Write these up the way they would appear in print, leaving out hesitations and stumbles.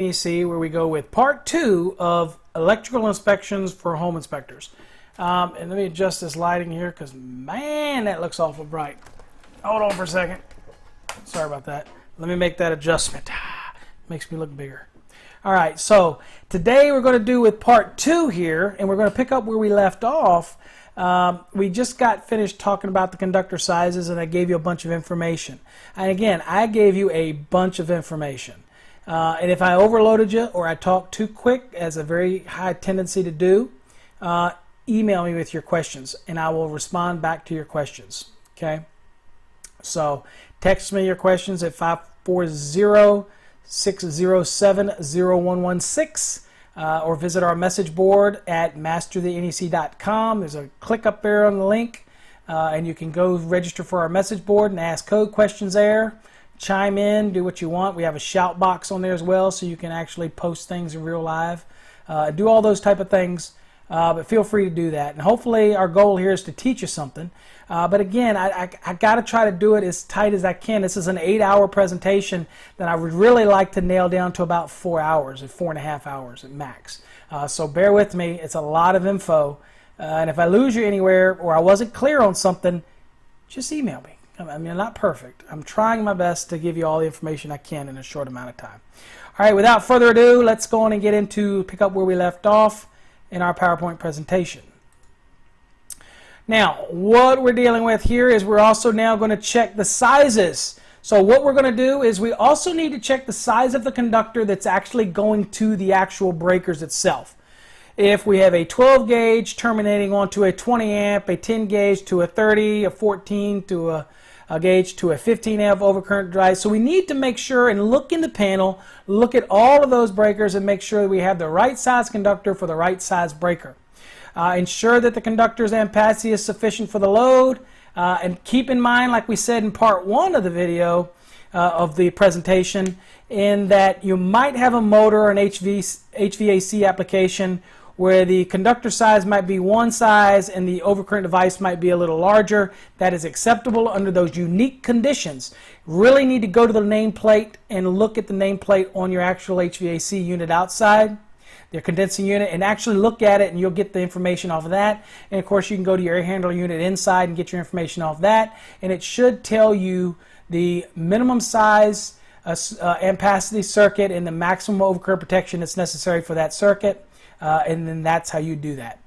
AFCI, where we go with part 2 of electrical inspections for home inspectors. And let me adjust this lighting here because, man, that looks awful bright. Hold on for a second. Sorry about that. Let me make that adjustment. Makes me look bigger. All right, so today we're going to do with part 2 here, and we're going to pick up where we left off. We just got finished talking about the conductor sizes, and I gave you a bunch of information. And again, I gave you a bunch of information. And if I overloaded you or I talked too quick, as a very high tendency to do, email me with your questions, and I will respond back to your questions. Okay? So text me your questions at 540-607-0116 or visit our message board at masterthenec.com. There's a click up there on the link, and you can go register for our message board and ask code questions there. Chime in, do what you want. We have a shout box on there as well, so you can actually post things in real live. Do all those type of things, but feel free to do that. And hopefully our goal here is to teach you something. But again, I got to try to do it as tight as I can. This is an 8-hour presentation that I would really like to nail down to about 4 hours, or 4.5 hours at max. So bear with me. It's a lot of info. And if I lose you anywhere or I wasn't clear on something, just email me. I mean, I'm not perfect. I'm trying my best to give you all the information I can in a short amount of time. All right, without further ado, let's go on and get into, pick up where we left off in our PowerPoint presentation. Now, what we're dealing with here is we're also now going to check the sizes. So what we're going to do is we also need to check the size of the conductor that's actually going to the actual breakers itself. If we have a 12 gauge terminating onto a 20 amp, a 10 gauge to a 30, a 14 to a gauge to a 15 amp overcurrent device. So we need to make sure and look in the panel, look at all of those breakers and make sure that we have the right size conductor for the right size breaker. Ensure that the conductor's ampacity is sufficient for the load, and keep in mind, like we said in part 1 of the video of the presentation, in that you might have a motor or an HVAC application where the conductor size might be one size and the overcurrent device might be a little larger. That is acceptable under those unique conditions. Really need to go to the nameplate and look at the nameplate on your actual HVAC unit outside, their condensing unit, and actually look at it, and you'll get the information off of that. And of course you can go to your air handler unit inside and get your information off that, and it should tell you the minimum size ampacity circuit and the maximum overcurrent protection that's necessary for that circuit. And then that's how you do that.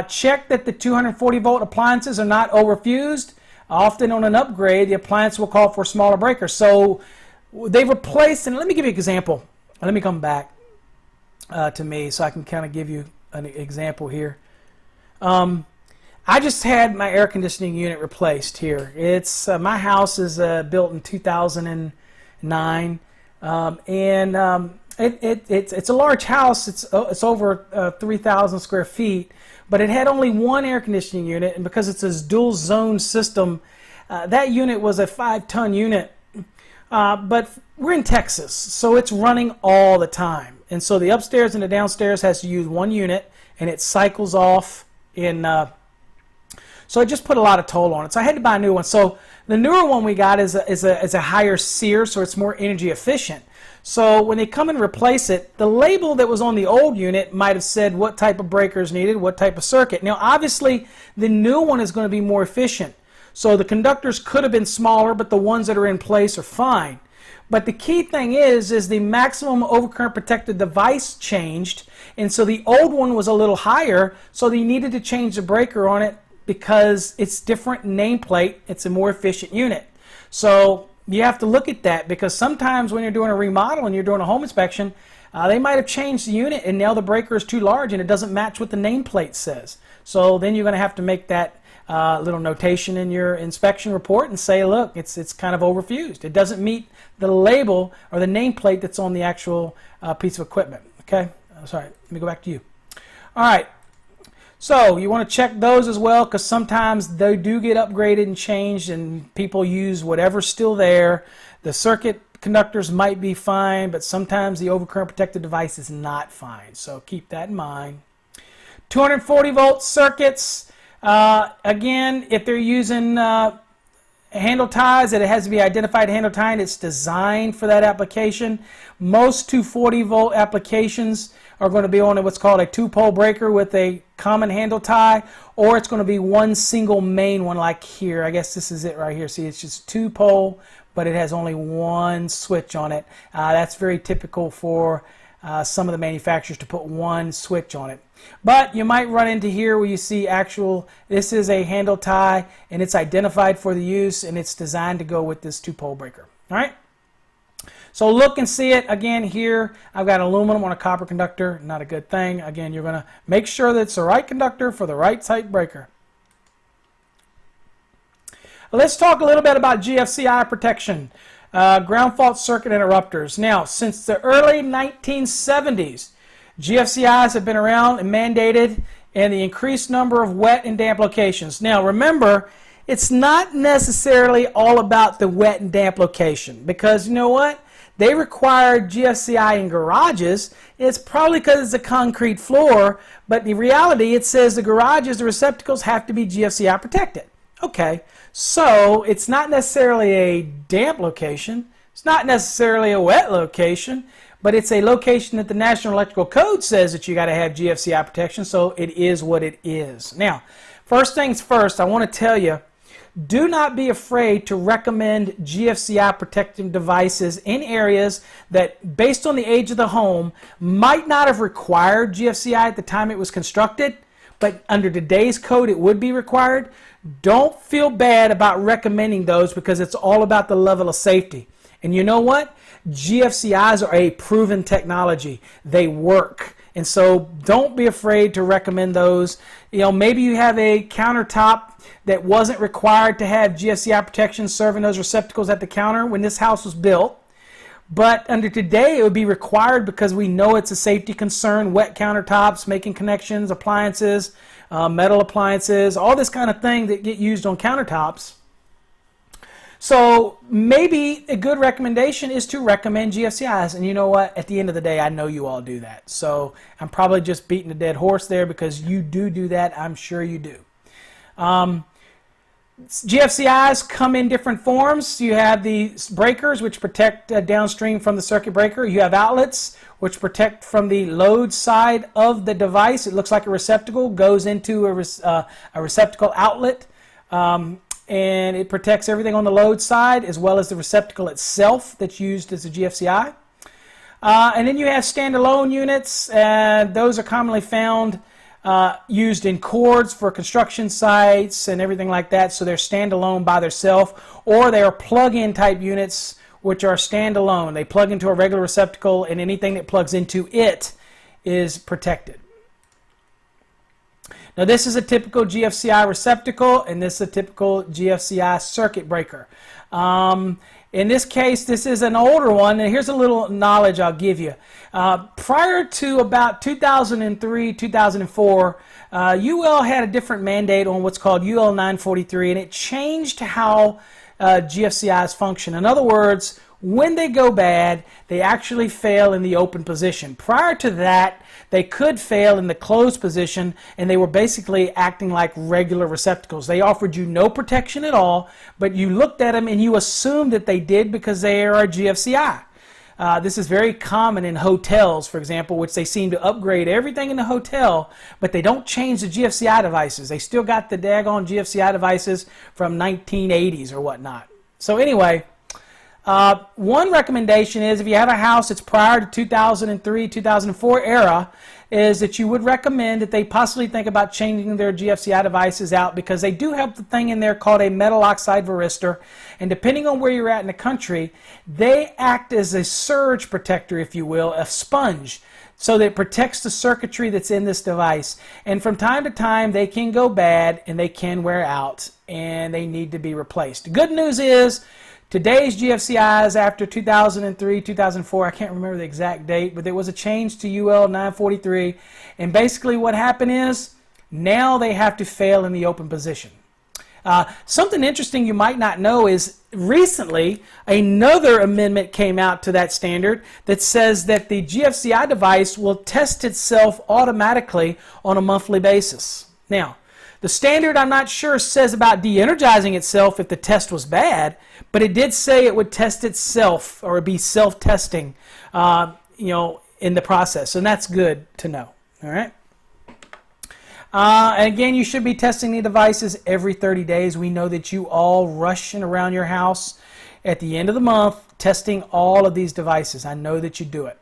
Check that the 240 volt appliances are not overfused. Often on an upgrade, the appliance will call for smaller breakers. So they've replaced, and let me give you an example. Let me come back to me so I can kind of give you an example here. I just had my air conditioning unit replaced here. It's my house is built in 2009, it's a large house. It's over 3,000 square feet, but it had only one air conditioning unit, and because it's a dual zone system, that unit was a 5-ton unit. But we're in Texas, so it's running all the time, and so the upstairs and the downstairs has to use one unit, and it cycles off in. So it just put a lot of toll on it. So I had to buy a new one. So the newer one we got is a higher SEER, so it's more energy efficient. So when they come and replace it, the label that was on the old unit might have said what type of breakers needed, what type of circuit. Now obviously the new one is going to be more efficient. So the conductors could have been smaller, but the ones that are in place are fine. But the key thing is the maximum overcurrent protected device changed, and so the old one was a little higher, so they needed to change the breaker on it because it's different nameplate, it's a more efficient unit. So you have to look at that, because sometimes when you're doing a remodel and you're doing a home inspection, they might have changed the unit and now the breaker is too large and it doesn't match what the nameplate says. So then you're going to have to make that little notation in your inspection report and say, look, it's kind of overfused. It doesn't meet the label or the nameplate that's on the actual piece of equipment. Okay? Sorry, let me go back to you. All right. So you want to check those as well, because sometimes they do get upgraded and changed and people use whatever's still there. The circuit conductors might be fine, but sometimes the overcurrent protected device is not fine. So keep that in mind. 240 volt circuits, again, if they're using handle ties, that it has to be identified handle tie, and it's designed for that application. Most 240 volt applications are going to be on what's called a 2-pole breaker with a common handle tie, or it's going to be one single main one like here. I guess this is it right here. See, it's just 2-pole, but it has only one switch on it. That's very typical for some of the manufacturers to put one switch on it. But you might run into here where you see this is a handle tie, and it's identified for the use, and it's designed to go with this 2-pole breaker. All right. So look and see it again here. I've got aluminum on a copper conductor. Not a good thing. Again, you're going to make sure that it's the right conductor for the right type breaker. Let's talk a little bit about GFCI protection. Ground fault circuit interrupters. Now, since the early 1970s, GFCIs have been around and mandated, and the increased number of wet and damp locations. Now, remember, it's not necessarily all about the wet and damp location, because you know what? They require GFCI in garages. It's probably because it's a concrete floor, but in reality, it says the garages, the receptacles have to be GFCI protected. Okay, so it's not necessarily a damp location. It's not necessarily a wet location, but it's a location that the National Electrical Code says that you got to have GFCI protection, so it is what it is. Now, first things first, I want to tell you, do not be afraid to recommend GFCI protective devices in areas that, based on the age of the home, might not have required GFCI at the time it was constructed, but under today's code it would be required. Don't feel bad about recommending those, because it's all about the level of safety. And you know what? GFCIs are a proven technology. They work. And so don't be afraid to recommend those. You know, maybe you have a countertop that wasn't required to have GFCI protection serving those receptacles at the counter when this house was built. But under today, it would be required because we know it's a safety concern. Wet countertops, making connections, appliances, metal appliances, all this kind of thing that get used on countertops. So maybe a good recommendation is to recommend GFCIs. And you know what? At the end of the day, I know you all do that. So I'm probably just beating a dead horse there, because you do that. I'm sure you do. GFCIs come in different forms. You have the breakers, which protect downstream from the circuit breaker. You have outlets, which protect from the load side of the device. It looks like a receptacle, goes into a receptacle outlet, and it protects everything on the load side as well as the receptacle itself that's used as a GFCI. And then you have standalone units, and those are commonly found used in cords for construction sites and everything like that, so they're standalone by themselves, or they are plug-in type units which are standalone. They plug into a regular receptacle, and anything that plugs into it is protected. Now, this is a typical GFCI receptacle, and this is a typical GFCI circuit breaker. In this case, this is an older one, and here's a little knowledge I'll give you. Prior to about 2003, 2004, UL had a different mandate on what's called UL 943, and it changed how GFCIs function. In other words, when they go bad, they actually fail in the open position. Prior to that, they could fail in the closed position, and they were basically acting like regular receptacles. They offered you no protection at all, but you looked at them and you assumed that they did because they are a GFCI. This is very common in hotels, for example, which they seem to upgrade everything in the hotel, but they don't change the GFCI devices. They still got the daggone GFCI devices from 1980s or whatnot. So anyway, one recommendation is, if you have a house that's prior to 2003, 2004 era, is that you would recommend that they possibly think about changing their GFCI devices out, because they do have the thing in there called a metal oxide varistor, and depending on where you're at in the country, they act as a surge protector, if you will, a sponge, so that it protects the circuitry that's in this device. And from time to time, they can go bad and they can wear out, and they need to be replaced. The good news is, today's GFCIs after 2003, 2004, I can't remember the exact date, but there was a change to UL 943, and basically what happened is, now they have to fail in the open position. Something interesting you might not know is, recently another amendment came out to that standard that says that the GFCI device will test itself automatically on a monthly basis. Now, The standard, I'm not sure, says about de-energizing itself if the test was bad, but it did say it would test itself or be self-testing, in the process. And that's good to know. All right. And again, you should be testing the devices every 30 days. We know that you all rushing around your house at the end of the month testing all of these devices. I know that you do it.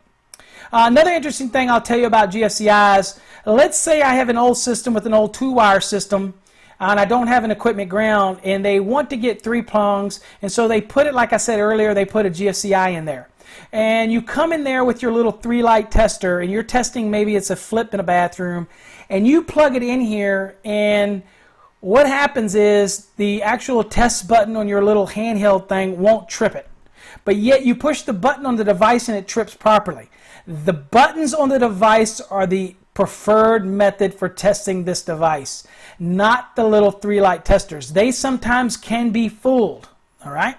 Another interesting thing I'll tell you about GFCIs, let's say I have an old system with an old 2-wire system and I don't have an equipment ground and they want to get 3 prongs, and so they put it, like I said earlier, they put a GFCI in there. And you come in there with your little 3-light tester and you're testing, maybe it's a flip in a bathroom, and you plug it in here, and what happens is the actual test button on your little handheld thing won't trip it. But yet you push the button on the device and it trips properly. The buttons on the device are the preferred method for testing this device, not the little 3-light testers. They sometimes can be fooled, all right?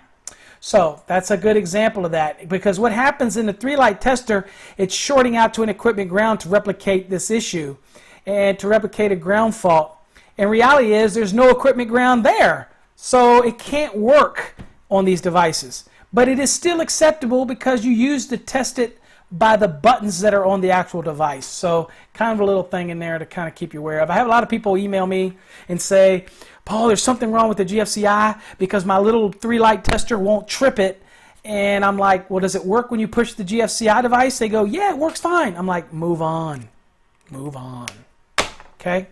So that's a good example of that, because what happens in the 3-light tester, it's shorting out to an equipment ground to replicate this issue and to replicate a ground fault. And reality is there's no equipment ground there, so it can't work on these devices. But it is still acceptable because you use to test it by the buttons that are on the actual device. So kind of a little thing in there to kind of keep you aware of. I have a lot of people email me and say, Paul, there's something wrong with the GFCI because my little 3-light tester won't trip it. And I'm like, well, does it work when you push the GFCI device? They go, yeah, it works fine. I'm like, move on. Move on. Okay?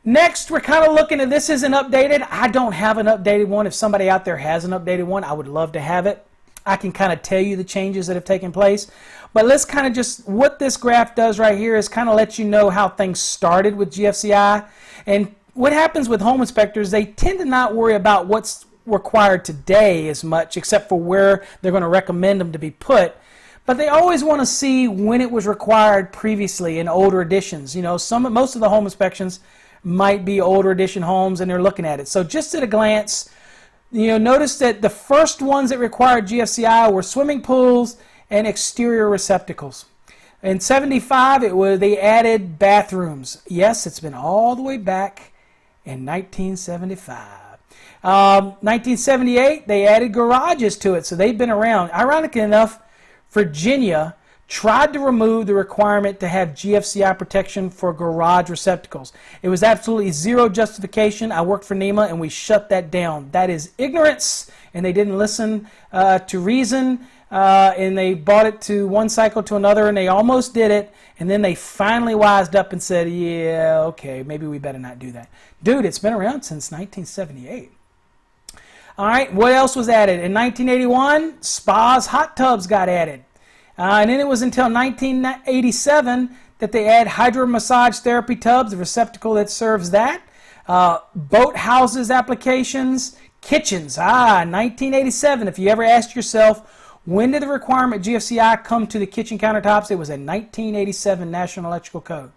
Next, we're kind of looking at, this isn't updated. I don't have an updated one. If somebody out there has an updated one, I would love to have it. I can kind of tell you the changes that have taken place. But let's kind of just, what this graph does right here is kind of let you know how things started with GFCI. And what happens with home inspectors, they tend to not worry about what's required today as much, except for where they're going to recommend them to be put. But they always want to see when it was required previously in older editions. You know, most of the home inspections might be older edition homes and they're looking at it. So just at a glance, notice that the first ones that required GFCI were swimming pools and exterior receptacles. In 75, they added bathrooms. Yes, it's been all the way back in 1975. 1978, they added garages to it, so they've been around. Ironically enough, Virginia tried to remove the requirement to have GFCI protection for garage receptacles. It was absolutely zero justification. I worked for NEMA and we shut that down. That is ignorance, and they didn't listen to reason, and they brought it to one cycle to another, and they almost did it, and then they finally wised up and said, yeah, okay, maybe we better not do that. Dude, it's been around since 1978. All right, what else was added? In 1981, spas, hot tubs got added. And then it was until 1987 that they add hydro massage therapy tubs, the receptacle that serves that. Boat houses applications, kitchens. 1987. If you ever asked yourself, when did the requirement GFCI come to the kitchen countertops? It was a 1987 National Electrical Code.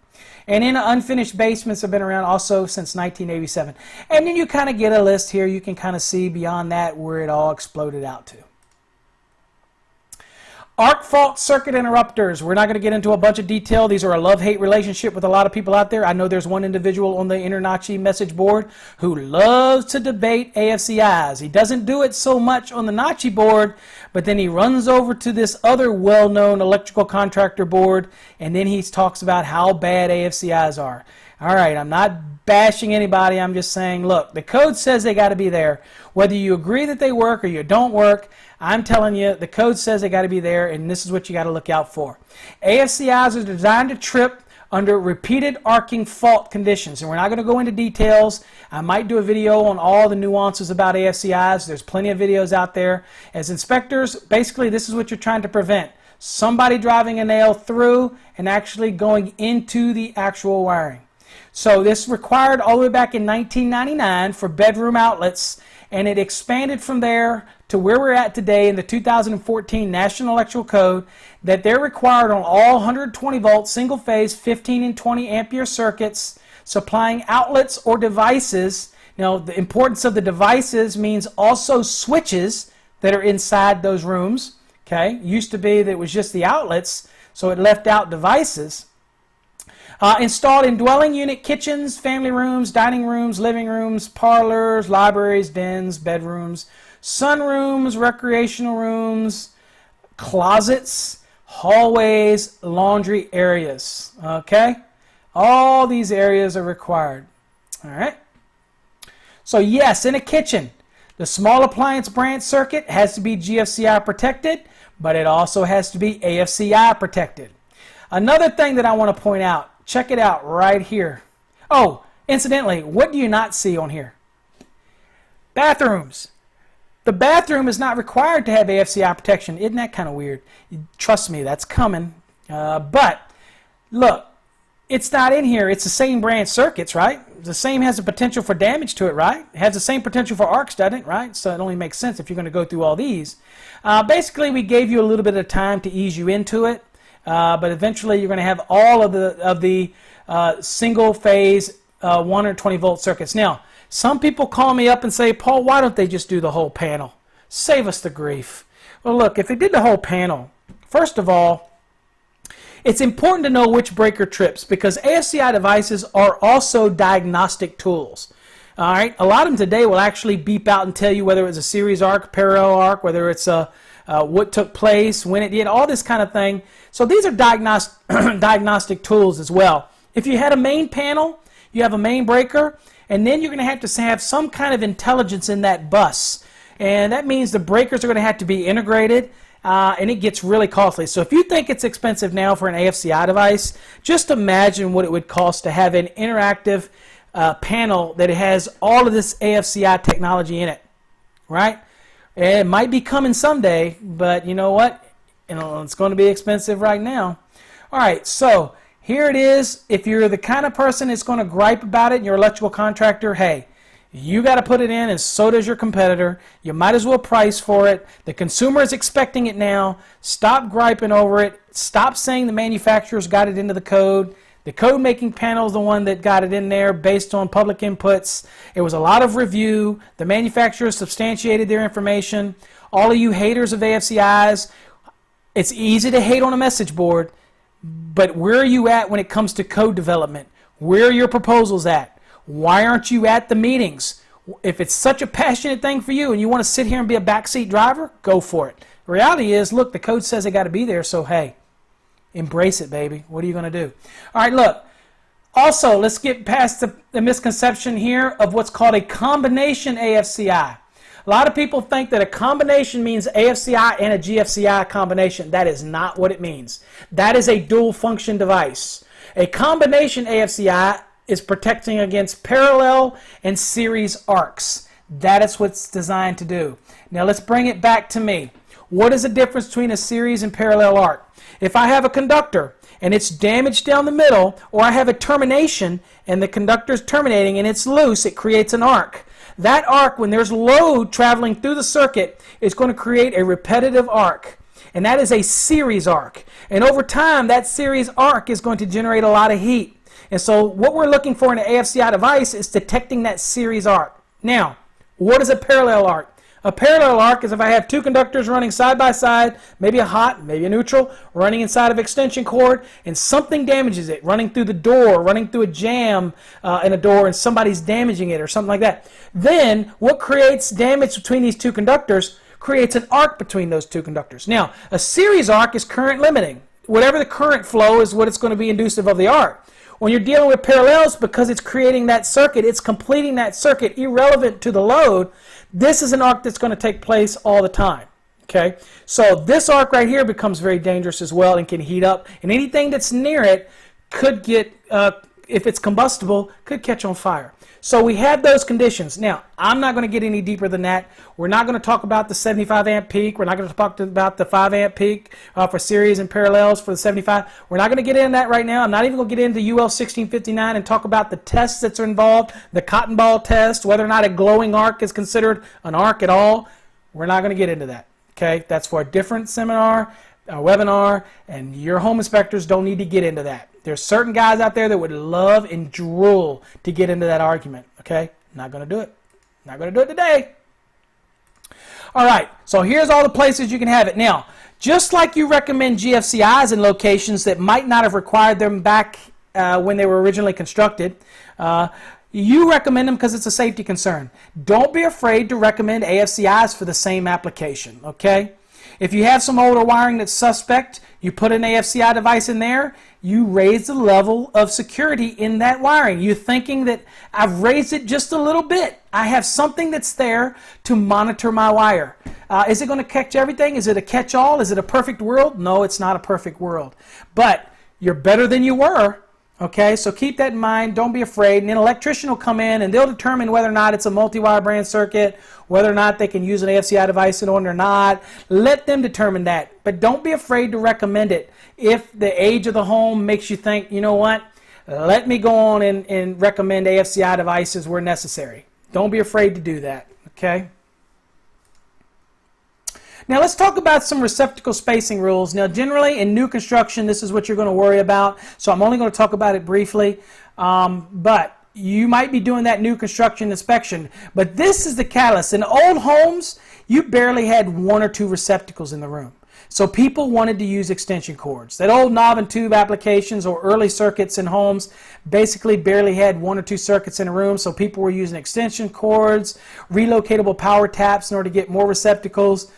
And then unfinished basements have been around also since 1987. And then you kind of get a list here. You can kind of see beyond that where it all exploded out to. Arc fault circuit interrupters. We're not going to get into a bunch of detail. These are a love-hate relationship with a lot of people out there. I know there's one individual on the InterNACHI message board who loves to debate AFCIs. He doesn't do it so much on the NACHI board, but then he runs over to this other well-known electrical contractor board, and then he talks about how bad AFCIs are. All right, I'm not bashing anybody. I'm just saying, look, the code says they got to be there. Whether you agree that they work or you don't work, I'm telling you, the code says they got to be there, and this is what you got to look out for. AFCIs are designed to trip under repeated arcing fault conditions, and we're not going to go into details. I might do a video on all the nuances about AFCIs. There's plenty of videos out there. As inspectors, basically this is what you're trying to prevent. Somebody driving a nail through and actually going into the actual wiring. So this required all the way back in 1999 for bedroom outlets, and it expanded from there to where we're at today in the 2014 National Electrical Code, that they're required on all 120 volt single phase 15 and 20 ampere circuits supplying outlets or devices. Now, the importance of the devices means also switches that are inside those rooms. Okay, used to be that it was just the outlets, so it left out devices. Installed in dwelling unit kitchens, family rooms, dining rooms, living rooms, parlors, libraries, dens, bedrooms, sunrooms, recreational rooms, closets, hallways, laundry areas. Okay? All these areas are required. All right? So yes, in a kitchen, the small appliance branch circuit has to be GFCI protected, but it also has to be AFCI protected. Another thing that I want to point out, check it out right here. Oh, incidentally, what do you not see on here? Bathrooms. The bathroom is not required to have AFCI protection. Isn't that kind of weird? Trust me, that's coming. But look, it's not in here. It's the same branch circuits, right? The same has the potential for damage to it, right? It has the same potential for arcs, doesn't it, right? So it only makes sense if you're going to go through all these. Basically, we gave you a little bit of time to ease you into it, but eventually you're going to have all of the single phase 120 volt circuits. Now, some people call me up and say, Paul, why don't they just do the whole panel? Save us the grief. Well, look, if they did the whole panel, first of all, it's important to know which breaker trips because AFCI devices are also diagnostic tools. All right, a lot of them today will actually beep out and tell you whether it's a series arc, parallel arc, whether it's what took place, when it did, all this kind of thing. So these are diagnostic tools as well. If you had a main panel, you have a main breaker, and then you're going to have some kind of intelligence in that bus. And that means the breakers are going to have to be integrated. And it gets really costly. So if you think it's expensive now for an AFCI device, just imagine what it would cost to have an interactive panel that has all of this AFCI technology in it, right? It might be coming someday, but you know what? It's going to be expensive right now. All right, so here it is. If you're the kind of person that's going to gripe about it and you're an electrical contractor, hey, you got to put it in, and so does your competitor. You might as well price for it. The consumer is expecting it now. Stop griping over it. Stop saying the manufacturers got it into the code. The code-making panel is the one that got it in there based on public inputs. It was a lot of review. The manufacturers substantiated their information. All of you haters of AFCIs, it's easy to hate on a message board, but where are you at when it comes to code development? Where are your proposals at? Why aren't you at the meetings? If it's such a passionate thing for you and you want to sit here and be a backseat driver, go for it. The reality is, look, the code says they got to be there, so hey, embrace it, baby. What are you going to do? All right, look. Also, let's get past the misconception here of what's called a combination AFCI. A lot of people think that a combination means AFCI and a GFCI combination. That is not what it means. That is a dual function device. A combination AFCI is protecting against parallel and series arcs. That is what it's designed to do. Now let's bring it back to me. What is the difference between a series and parallel arc? If I have a conductor and it's damaged down the middle, or I have a termination and the conductor is terminating and it's loose, it creates an arc. That arc, when there's load traveling through the circuit, is going to create a repetitive arc. And that is a series arc. And over time, that series arc is going to generate a lot of heat. And so what we're looking for in an AFCI device is detecting that series arc. Now, what is a parallel arc? A parallel arc is if I have two conductors running side by side, maybe a hot, maybe a neutral, running inside of extension cord, and something damages it, running through the door, running through a jam in a door, and somebody's damaging it or something like that. Then what creates damage between these two conductors creates an arc between those two conductors. Now, a series arc is current limiting. Whatever the current flow is what it's going to be inducive of the arc. When you're dealing with parallels, because it's creating that circuit, it's completing that circuit irrelevant to the load, this is an arc that's going to take place all the time. Okay, so this arc right here becomes very dangerous as well and can heat up, and anything that's near it could get, if it's combustible, could catch on fire. So we have those conditions. Now, I'm not going to get any deeper than that. We're not going to talk about the 75 amp peak. We're not going to talk about the 5 amp peak for series and parallels for the 75. We're not going to get into that right now. I'm not even going to get into UL 1659 and talk about the tests that are involved, the cotton ball test, whether or not a glowing arc is considered an arc at all. We're not going to get into that. Okay, that's for a different seminar, a webinar, and your home inspectors don't need to get into that. There's certain guys out there that would love and drool to get into that argument. Okay, not going to do it. Not going to do it today. All right, so here's all the places you can have it. Now, just like you recommend GFCIs in locations that might not have required them back when they were originally constructed. You recommend them because it's a safety concern. Don't be afraid to recommend AFCIs for the same application, okay? If you have some older wiring that's suspect, you put an AFCI device in there, you raise the level of security in that wiring. You're thinking that I've raised it just a little bit. I have something that's there to monitor my wire. Is it going to catch everything? Is it a catch-all? Is it a perfect world? No, it's not a perfect world. But you're better than you were. Okay, so keep that in mind. Don't be afraid. And an electrician will come in and they'll determine whether or not it's a multi-wire branch circuit, whether or not they can use an AFCI device in it or not. Let them determine that. But don't be afraid to recommend it. If the age of the home makes you think, you know what, let me go on and recommend AFCI devices where necessary. Don't be afraid to do that. Okay. Now let's talk about some receptacle spacing rules. Now generally in new construction this is what you're going to worry about, so I'm only going to talk about it briefly, but you might be doing that new construction inspection, but this is the catalyst. In old homes you barely had one or two receptacles in the room, so people wanted to use extension cords. That old knob and tube applications or early circuits in homes basically barely had one or two circuits in a room, so people were using extension cords, relocatable power taps in order to get more receptacles.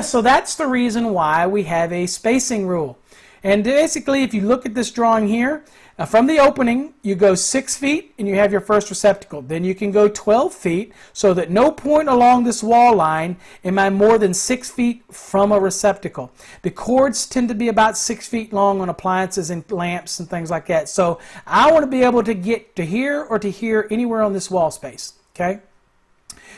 So that's the reason why we have a spacing rule. And basically, if you look at this drawing here, from the opening, you go 6 feet and you have your first receptacle. Then you can go 12 feet, so that no point along this wall line am I more than 6 feet from a receptacle. The cords tend to be about 6 feet long on appliances and lamps and things like that. So I want to be able to get to here or to here anywhere on this wall space. Okay?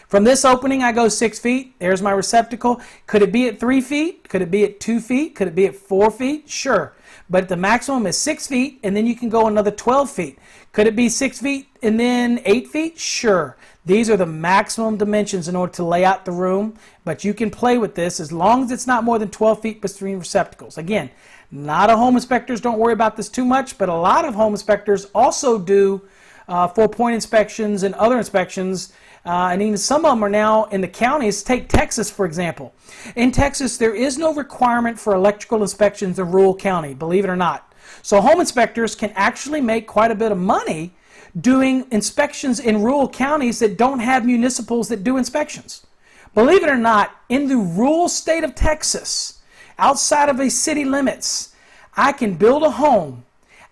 From this opening, I go 6 feet. There's my receptacle. Could it be at 3 feet? Could it be at 2 feet? Could it be at 4 feet? Sure. But the maximum is 6 feet, and then you can go another 12 feet. Could it be 6 feet and then 8 feet? Sure. These are the maximum dimensions in order to lay out the room, but you can play with this as long as it's not more than 12 feet between receptacles. Again, a lot of home inspectors don't worry about this too much, but a lot of home inspectors also do 4-point inspections and other inspections. And even some of them are now in the counties. Take Texas, for example. In Texas, there is no requirement for electrical inspections in rural county, believe it or not. So home inspectors can actually make quite a bit of money doing inspections in rural counties that don't have municipals that do inspections. Believe it or not, in the rural state of Texas, outside of the city limits, I can build a home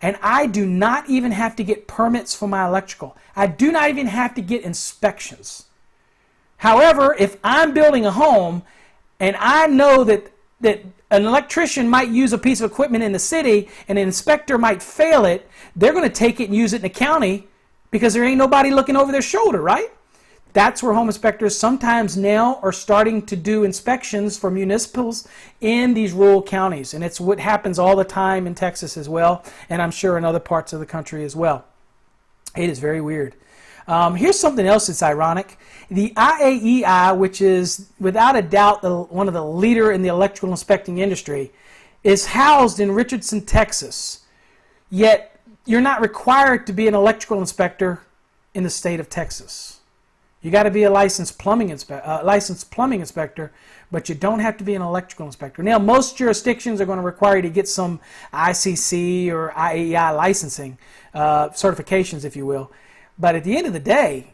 and I do not even have to get permits for my electrical. I do not even have to get inspections. However, if I'm building a home and I know that an electrician might use a piece of equipment in the city and an inspector might fail it, they're going to take it and use it in the county because there ain't nobody looking over their shoulder, right? That's where home inspectors sometimes now are starting to do inspections for municipals in these rural counties. And it's what happens all the time in Texas as well, and I'm sure in other parts of the country as well. It is very weird. Here's something else that's ironic. The IAEI, which is without a doubt one of the leader in the electrical inspecting industry, is housed in Richardson, Texas. Yet you're not required to be an electrical inspector in the state of Texas. You got to be a licensed plumbing inspector, but you don't have to be an electrical inspector. Now, most jurisdictions are going to require you to get some ICC or IAEI licensing, certifications, if you will. But at the end of the day,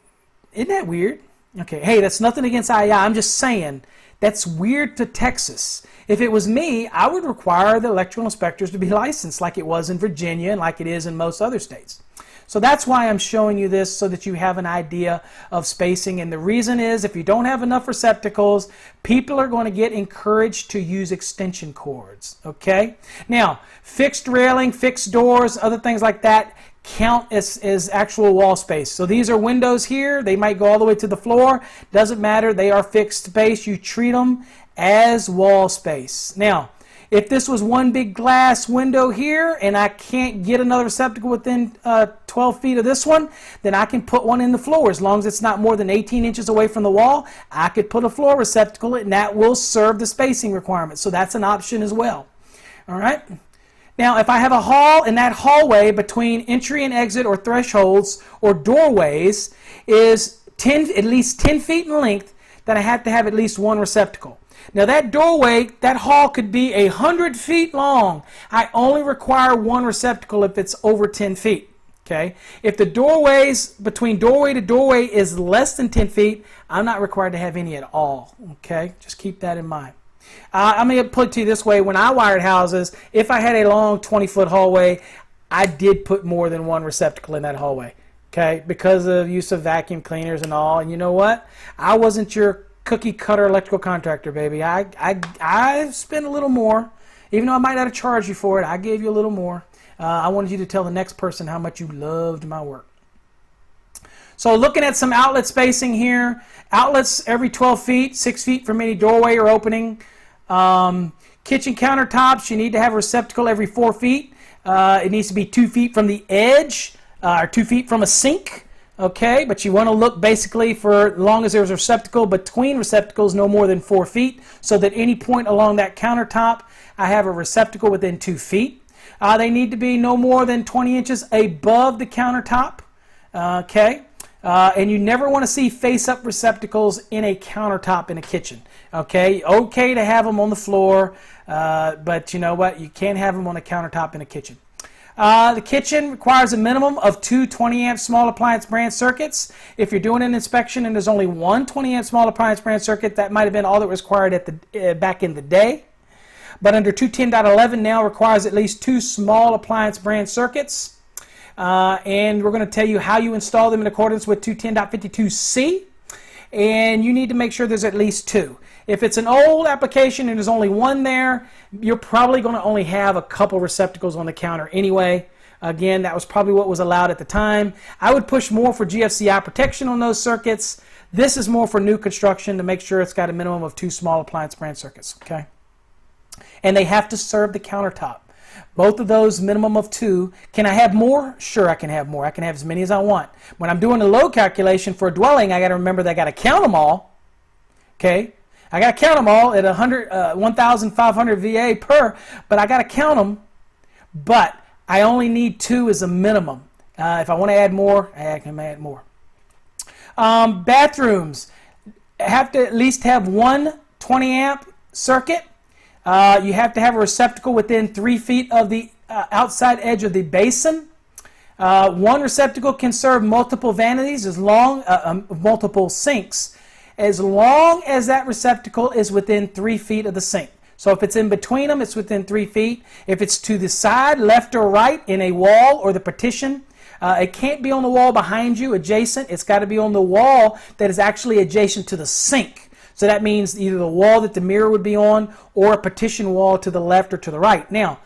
isn't that weird? Okay, hey, that's nothing against IAEI. I'm just saying that's weird to Texas. If it was me, I would require the electrical inspectors to be licensed like it was in Virginia and like it is in most other states. So that's why I'm showing you this, so that you have an idea of spacing. And the reason is, if you don't have enough receptacles, people are going to get encouraged to use extension cords. Okay? Now, fixed railing, fixed doors, other things like that count as actual wall space. So these are windows here. They might go all the way to the floor. Doesn't matter. They are fixed space. You treat them as wall space. Now, if this was one big glass window here and I can't get another receptacle within 12 feet of this one, then I can put one in the floor. As long as it's not more than 18 inches away from the wall, I could put a floor receptacle and that will serve the spacing requirement. So that's an option as well. All right. Now, if I have a hall and that hallway between entry and exit or thresholds or doorways is at least 10 feet in length, then I have to have at least one receptacle. Now that doorway, that hall could be 100 feet long. I only require one receptacle if it's over 10 feet. Okay? If the doorways between doorway to doorway is less than 10 feet, I'm not required to have any at all. Okay? Just keep that in mind. I'm going to put it to you this way. When I wired houses, if I had a long 20-foot hallway, I did put more than one receptacle in that hallway. Okay? Because of use of vacuum cleaners and all. And you know what? I wasn't your cookie cutter electrical contractor, baby. I spent a little more. Even though I might not have charged you for it, I gave you a little more. I wanted you to tell the next person how much you loved my work. So looking at some outlet spacing here, outlets every 12 feet, 6 feet from any doorway or opening. Kitchen countertops, you need to have a receptacle every 4 feet. It needs to be 2 feet from the edge, or 2 feet from a sink. Okay, but you want to look basically for as long as there's a receptacle between receptacles no more than 4 feet, so that any point along that countertop, I have a receptacle within 2 feet. They need to be no more than 20 inches above the countertop. Okay, and you never want to see face-up receptacles in a countertop in a kitchen. Okay, okay to have them on the floor, but you know what? You can't have them on a countertop in a kitchen. The kitchen requires a minimum of 2 20-amp small appliance branch circuits. If you're doing an inspection and there's only one 20-amp small appliance branch circuit, that might have been all that was required at the back in the day. But under 210.11 now requires at least 2 small appliance branch circuits. And we're going to tell you how you install them in accordance with 210.52c. And you need to make sure there's at least 2. If it's an old application and there's only one there, you're probably going to only have a couple receptacles on the counter anyway. Again, that was probably what was allowed at the time. I would push more for GFCI protection on those circuits. This is more for new construction to make sure it's got a minimum of 2 small appliance branch circuits. Okay, and they have to serve the countertop. Both of those, minimum of 2. Can I have more? Sure, I can have more. I can have as many as I want. When I'm doing a load calculation for a dwelling, I got to remember that I got to count them all. Okay, I got to count them all at 1,500 VA per, but I got to count them. But I only need 2 as a minimum. If I want to add more, I can add more. Bathrooms have to at least have one 20-amp circuit. You have to have a receptacle within 3 feet of the outside edge of the basin. One receptacle can serve multiple vanities, multiple sinks, as long as that receptacle is within 3 feet of the sink. So if it's in between them, it's within 3 feet. If it's to the side, left or right, in a wall or the partition, it can't be on the wall behind you, adjacent. It's got to be on the wall that is actually adjacent to the sink. So that means either the wall that the mirror would be on or a partition wall to the left or to the right. Now,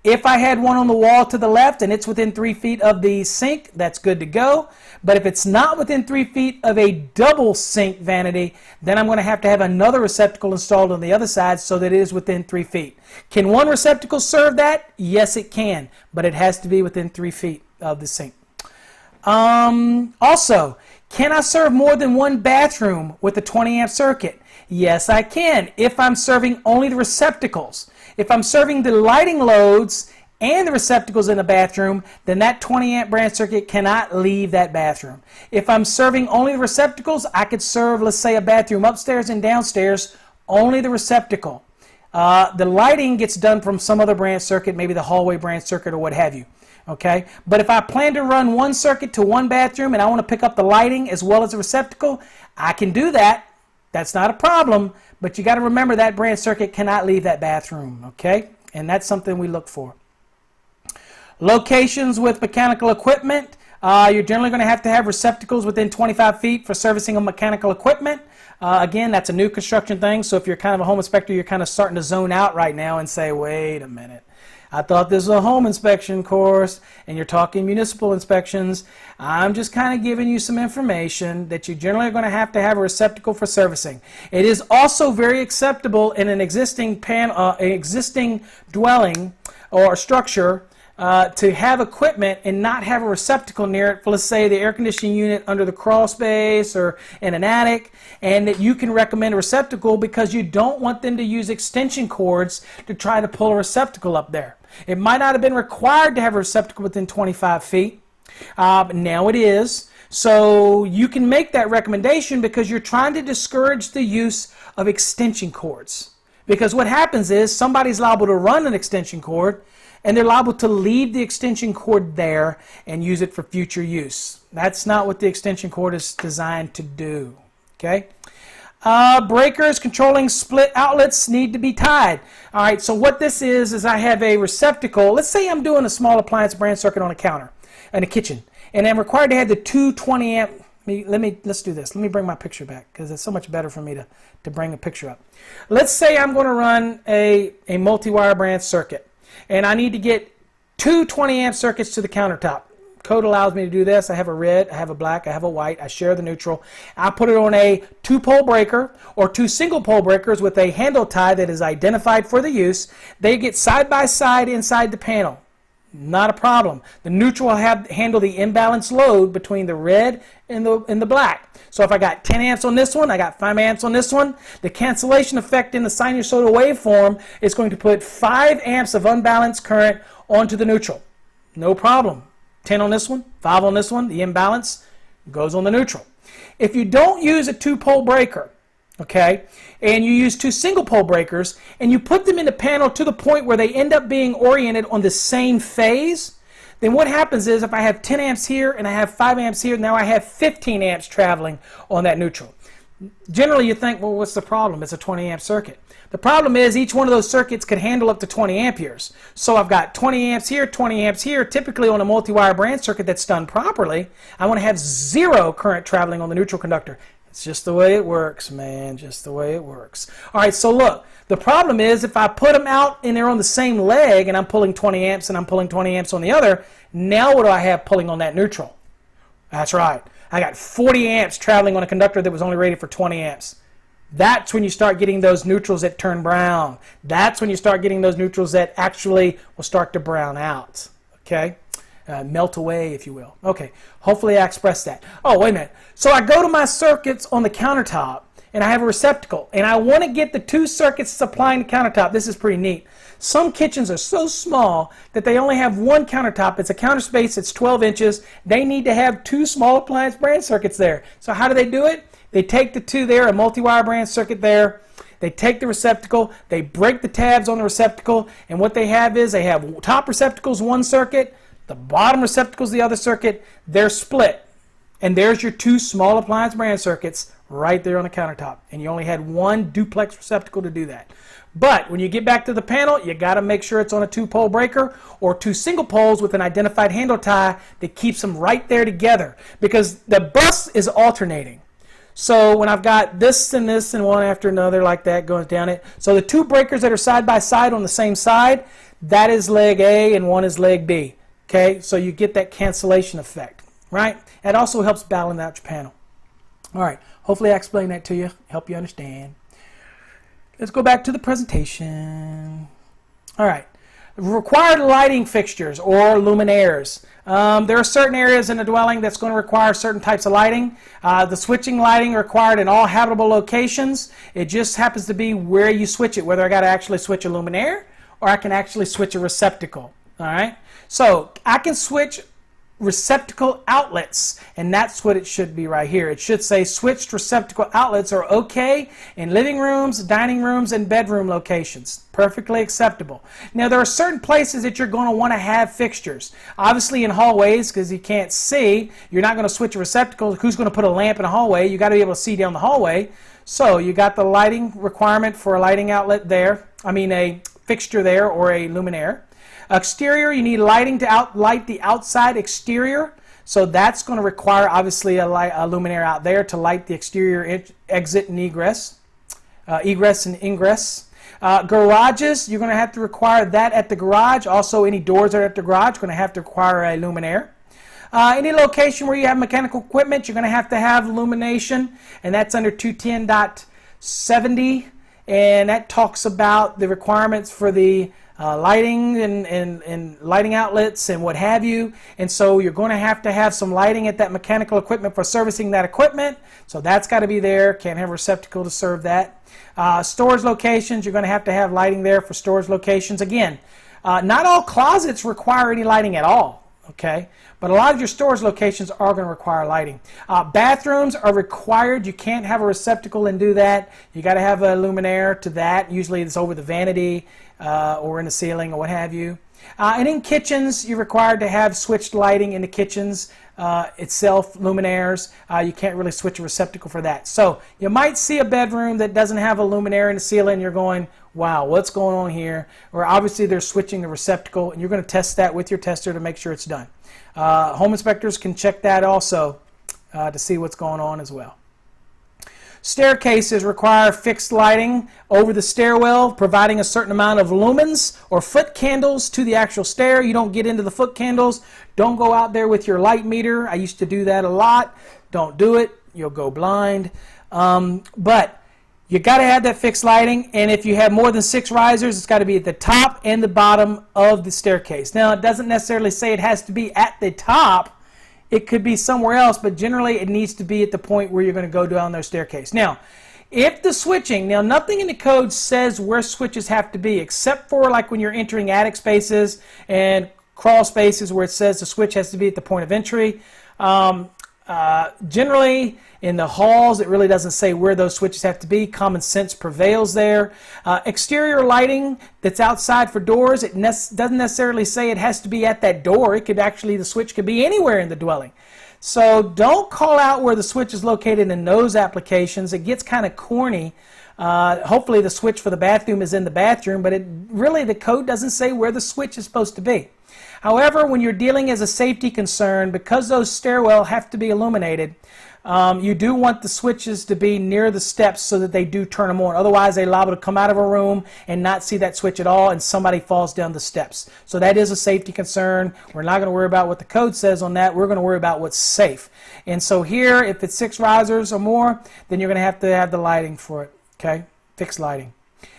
if I had one on the wall to the left and it's within 3 feet of the sink, that's good to go. But if it's not within 3 feet of a double sink vanity, then I'm going to have another receptacle installed on the other side so that it is within 3 feet. Can one receptacle serve that? Yes, it can, but it has to be within 3 feet of the sink. Also, can I serve more than one bathroom with a 20-amp circuit? Yes, I can, if I'm serving only the receptacles. If I'm serving the lighting loads and the receptacles in the bathroom, then that 20-amp branch circuit cannot leave that bathroom. If I'm serving only the receptacles, I could serve, let's say, a bathroom upstairs and downstairs, only the receptacle. The lighting gets done from some other branch circuit, maybe the hallway branch circuit or what have you. Okay, but if I plan to run one circuit to one bathroom and I want to pick up the lighting as well as the receptacle, I can do that. That's not a problem, but you got to remember that branch circuit cannot leave that bathroom. Okay, and that's something we look for. Locations with mechanical equipment. You're generally going to have receptacles within 25 feet for servicing of mechanical equipment. Again, that's a new construction thing, so if you're kind of a home inspector, you're kind of starting to zone out right now and say, wait a minute. I thought this was a home inspection course, and you're talking municipal inspections. I'm just kind of giving you some information that you generally are going to have a receptacle for servicing. It is also very acceptable in an existing dwelling or structure to have equipment and not have a receptacle near it for, let's say, the air conditioning unit under the crawl space or in an attic, and that you can recommend a receptacle because you don't want them to use extension cords to try to pull a receptacle up there. It might not have been required to have a receptacle within 25 feet. Now it is. So you can make that recommendation because you're trying to discourage the use of extension cords. Because what happens is somebody's liable to run an extension cord and they're liable to leave the extension cord there and use it for future use. That's not what the extension cord is designed to do. Okay? Breakers controlling split outlets need to be tied. All right, so what this is I have a receptacle. Let's say I'm doing a small appliance branch circuit on a counter in a kitchen, and I'm required to have the two 20 amp. Let's do this. Let me bring my picture back because it's so much better for me to bring a picture up. Let's say I'm going to run a multi-wire branch circuit, and I need to get two 20 amp circuits to the countertop. Code allows me to do this. I have a red, I have a black, I have a white. I share the neutral. I put it on a 2-pole breaker or 2 single-pole breakers with a handle tie that is identified for the use. They get side by side inside the panel. Not a problem. The neutral will handle the imbalance load between the red and the black. So if I got 10 amps on this one, I got 5 amps on this one, the cancellation effect in the sinusoidal waveform is going to put 5 amps of unbalanced current onto the neutral. No problem. 10 on this one, 5 on this one, the imbalance goes on the neutral. If you don't use a 2-pole breaker, okay, and you use 2 single-pole breakers, and you put them in the panel to the point where they end up being oriented on the same phase, then what happens is if I have 10 amps here and I have 5 amps here, now I have 15 amps traveling on that neutral. Generally, you think, well, what's the problem? It's a 20 amp circuit. The problem is each one of those circuits could handle up to 20 amperes. So I've got 20 amps here, 20 amps here. Typically on a multi-wire branch circuit that's done properly, I want to have 0 current traveling on the neutral conductor. It's just the way it works, man, just the way it works. All right, so look, the problem is if I put them out and they're on the same leg and I'm pulling 20 amps and I'm pulling 20 amps on the other, now what do I have pulling on that neutral? That's right. I got 40 amps traveling on a conductor that was only rated for 20 amps. That's when you start getting those neutrals that turn brown. That's when you start getting those neutrals that actually will start to brown out. Okay? Melt away, if you will. Okay, hopefully I expressed that. Oh, wait a minute. So I go to my circuits on the countertop, and I have a receptacle, and I want to get the 2 circuits supplying the countertop. This is pretty neat. Some kitchens are so small that they only have 1 countertop. It's a counter space that's 12 inches. They need to have 2 small appliance branch circuits there. So how do they do it? They take the 2 there, a multi-wire branch circuit there. They take the receptacle, they break the tabs on the receptacle, and what they have is they have top receptacles 1 circuit, the bottom receptacles the other circuit. They're split. And there's your 2 small appliance branch circuits right there on the countertop. And you only had 1 duplex receptacle to do that. But when you get back to the panel, you got to make sure it's on a 2-pole breaker or 2 single poles with an identified handle tie that keeps them right there together, because the bus is alternating. So when I've got this and one after another like that going down it, so the 2 breakers that are side by side on the same side, that is leg A and one is leg B. Okay, so you get that cancellation effect, right? It also helps balance out your panel. All right, hopefully I explained that to you, help you understand. Let's go back to the presentation. All right, required lighting fixtures or luminaires. There are certain areas in a dwelling that's going to require certain types of lighting. The switching lighting required in all habitable locations. It just happens to be where you switch it, whether I got to actually switch a luminaire or I can actually switch a receptacle. All right, so I can switch receptacle outlets, and that's what it should be right here. It should say switched receptacle outlets are okay in living rooms, dining rooms, and bedroom locations. Perfectly acceptable. Now there are certain places that you're going to want to have fixtures. Obviously in hallways, because you can't see, you're not going to switch a receptacle. Who's going to put a lamp in a hallway? You got to be able to see down the hallway. So you got the lighting requirement for a lighting outlet there. I mean a fixture there or a luminaire. Exterior, you need lighting to light the outside exterior. So that's going to require obviously a luminaire out there to light the exterior exit and egress. Egress and ingress. Garages, you're going to have to require that at the garage. Also any doors that are at the garage are going to have to require a luminaire. Any location where you have mechanical equipment, you're going to have illumination, and that's under 210.70, and that talks about the requirements for the lighting and lighting outlets and what have you. And so you're going to have some lighting at that mechanical equipment for servicing that equipment. So that's got to be there. Can't have a receptacle to serve that. Storage locations, you're going to have lighting there for storage locations. Again, not all closets require any lighting at all. Okay, but a lot of your storage locations are going to require lighting. Bathrooms are required. You can't have a receptacle and do that. You got to have a luminaire to that. Usually it's over the vanity or in the ceiling or what have you. And in kitchens, you're required to have switched lighting in the kitchens itself, luminaires. You can't really switch a receptacle for that. So you might see a bedroom that doesn't have a luminaire in the ceiling and you're going, wow, what's going on here? Or obviously they're switching the receptacle, and you're going to test that with your tester to make sure it's done. Home inspectors can check that also to see what's going on as well. Staircases require fixed lighting over the stairwell, providing a certain amount of lumens or foot candles to the actual stair. You don't get into the foot candles. Don't go out there with your light meter. I used to do that a lot. Don't do it. You'll go blind. But you got to have that fixed lighting, and if you have more than 6 risers, it's got to be at the top and the bottom of the staircase. Now, it doesn't necessarily say it has to be at the top. It could be somewhere else, but generally it needs to be at the point where you're going to go down their staircase. Now, if the switching, now nothing in the code says where switches have to be, except for like when you're entering attic spaces and crawl spaces where it says the switch has to be at the point of entry. Generally, in the halls, it really doesn't say where those switches have to be. Common sense prevails there. Exterior lighting that's outside for doors, it doesn't necessarily say it has to be at that door. It could actually, the switch could be anywhere in the dwelling. So don't call out where the switch is located in those applications. It gets kind of corny. Hopefully the switch for the bathroom is in the bathroom, but really the code doesn't say where the switch is supposed to be. However, when you're dealing as a safety concern, because those stairwell have to be illuminated, you do want the switches to be near the steps so that they do turn them on. Otherwise, they're liable to come out of a room and not see that switch at all, and somebody falls down the steps. So that is a safety concern. We're not going to worry about what the code says on that. We're going to worry about what's safe. And so here, if it's 6 risers or more, then you're going to have the lighting for it. Okay, fixed lighting.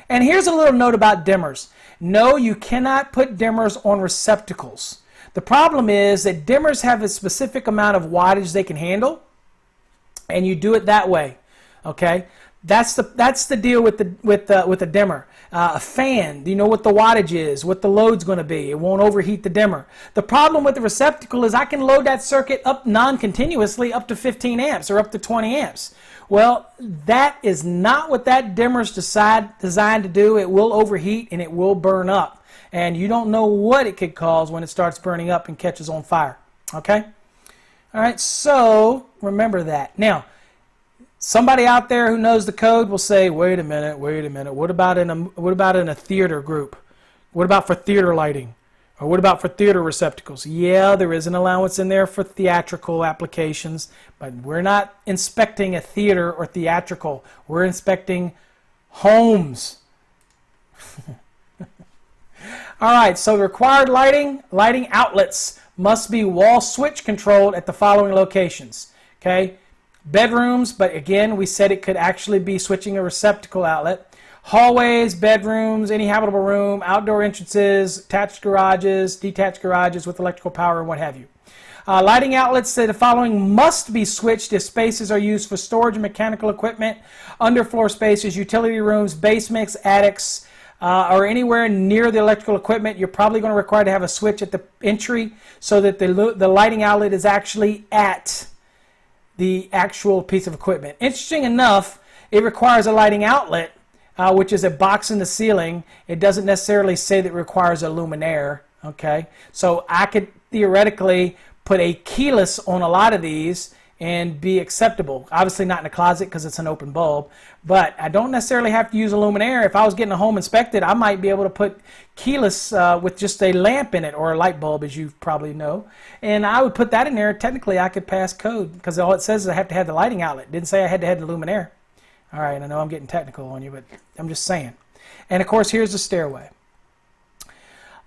And here's a little note about dimmers. No, you cannot put dimmers on receptacles. The problem is that dimmers have a specific amount of wattage they can handle, and you do it that way. Okay, that's the deal with the dimmer. A fan, you know what the wattage is, what the load's going to be. It won't overheat the dimmer. The problem with the receptacle is I can load that circuit up non-continuously up to 15 amps or up to 20 amps. Well, that is not what that dimmer's designed to do. It will overheat and it will burn up. And you don't know what it could cause when it starts burning up and catches on fire. Okay? All right, so remember that. Now, somebody out there who knows the code will say, wait a minute. What about in a theater group? What about for theater lighting? Or what about for theater receptacles? Yeah, there is an allowance in there for theatrical applications, but we're not inspecting a theater or theatrical. We're inspecting homes. All right, so the required lighting outlets must be wall switch controlled at the following locations. Okay, bedrooms, but again, we said it could actually be switching a receptacle outlet. Hallways, bedrooms, any habitable room, outdoor entrances, attached garages, detached garages with electrical power, and what have you. Lighting outlets say the following must be switched if spaces are used for storage and mechanical equipment, underfloor spaces, utility rooms, basements, attics, or anywhere near the electrical equipment. You're probably going to require to have a switch at the entry so that the lighting outlet is actually at the actual piece of equipment. Interesting enough, it requires a lighting outlet, which is a box in the ceiling. It doesn't necessarily say that it requires a luminaire. Okay, so I could theoretically put a keyless on a lot of these and be acceptable. Obviously not in a closet because it's an open bulb, but I don't necessarily have to use a luminaire. If I was getting a home inspected, I might be able to put keyless with just a lamp in it, or a light bulb, as you probably know, and I would put that in there. Technically I could pass code because all it says is I have to have the lighting outlet. It didn't say I had to have the luminaire. All right, I know I'm getting technical on you, but I'm just saying. And of course, here's the stairway.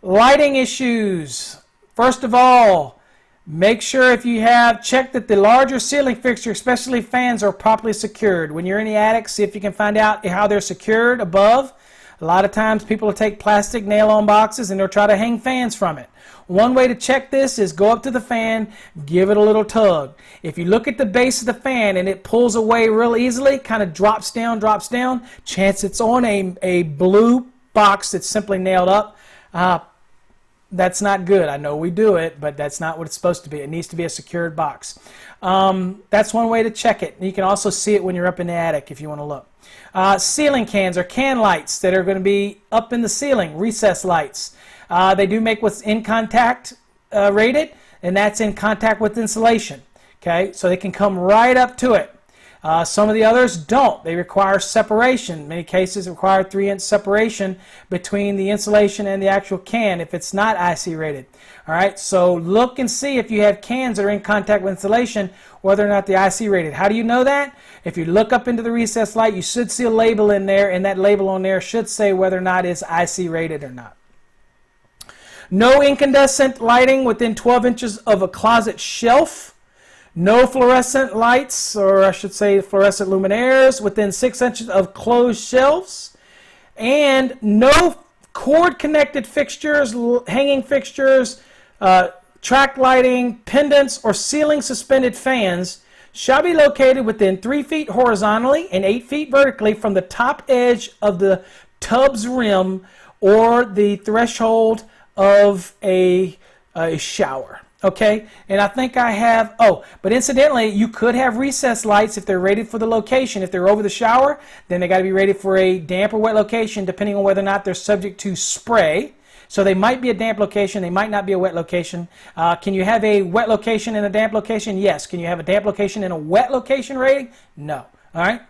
Lighting issues. First of all, make sure if you have, check that the larger ceiling fixture, especially fans, are properly secured. When you're in the attic, see if you can find out how they're secured above. A lot of times people will take plastic nail-on boxes and they'll try to hang fans from it. One way to check this is go up to the fan, give it a little tug. If you look at the base of the fan and it pulls away real easily, kind of drops down, chance it's on a blue box that's simply nailed up. That's not good. I know we do it, but that's not what it's supposed to be. It needs to be a secured box. That's one way to check it. You can also see it when you're up in the attic if you want to look. Ceiling cans or can lights that are going to be up in the ceiling, recess lights. They do make what's in contact rated, and that's in contact with insulation. Okay, so they can come right up to it. Some of the others don't. They require separation. In many cases, require 3-inch separation between the insulation and the actual can if it's not IC rated. All right, so look and see if you have cans that are in contact with insulation, whether or not they're IC rated. How do you know that? If you look up into the recessed light, you should see a label in there, and that label on there should say whether or not it's IC rated or not. No incandescent lighting within 12 inches of a closet shelf. No fluorescent lights, or I should say fluorescent luminaires, within 6 inches of closed shelves. And no cord-connected fixtures, hanging fixtures, track lighting, pendants, or ceiling suspended fans shall be located within 3 feet horizontally and 8 feet vertically from the top edge of the tub's rim or the threshold of a shower. Okay, and I think I have, but incidentally, you could have recessed lights if they're rated for the location. If they're over the shower, then they got to be rated for a damp or wet location, depending on whether or not they're subject to spray. So they might be a damp location, they might not be a wet location. Can you have a wet location in a damp location? Yes. Can you have a damp location in a wet location rating? No. All right.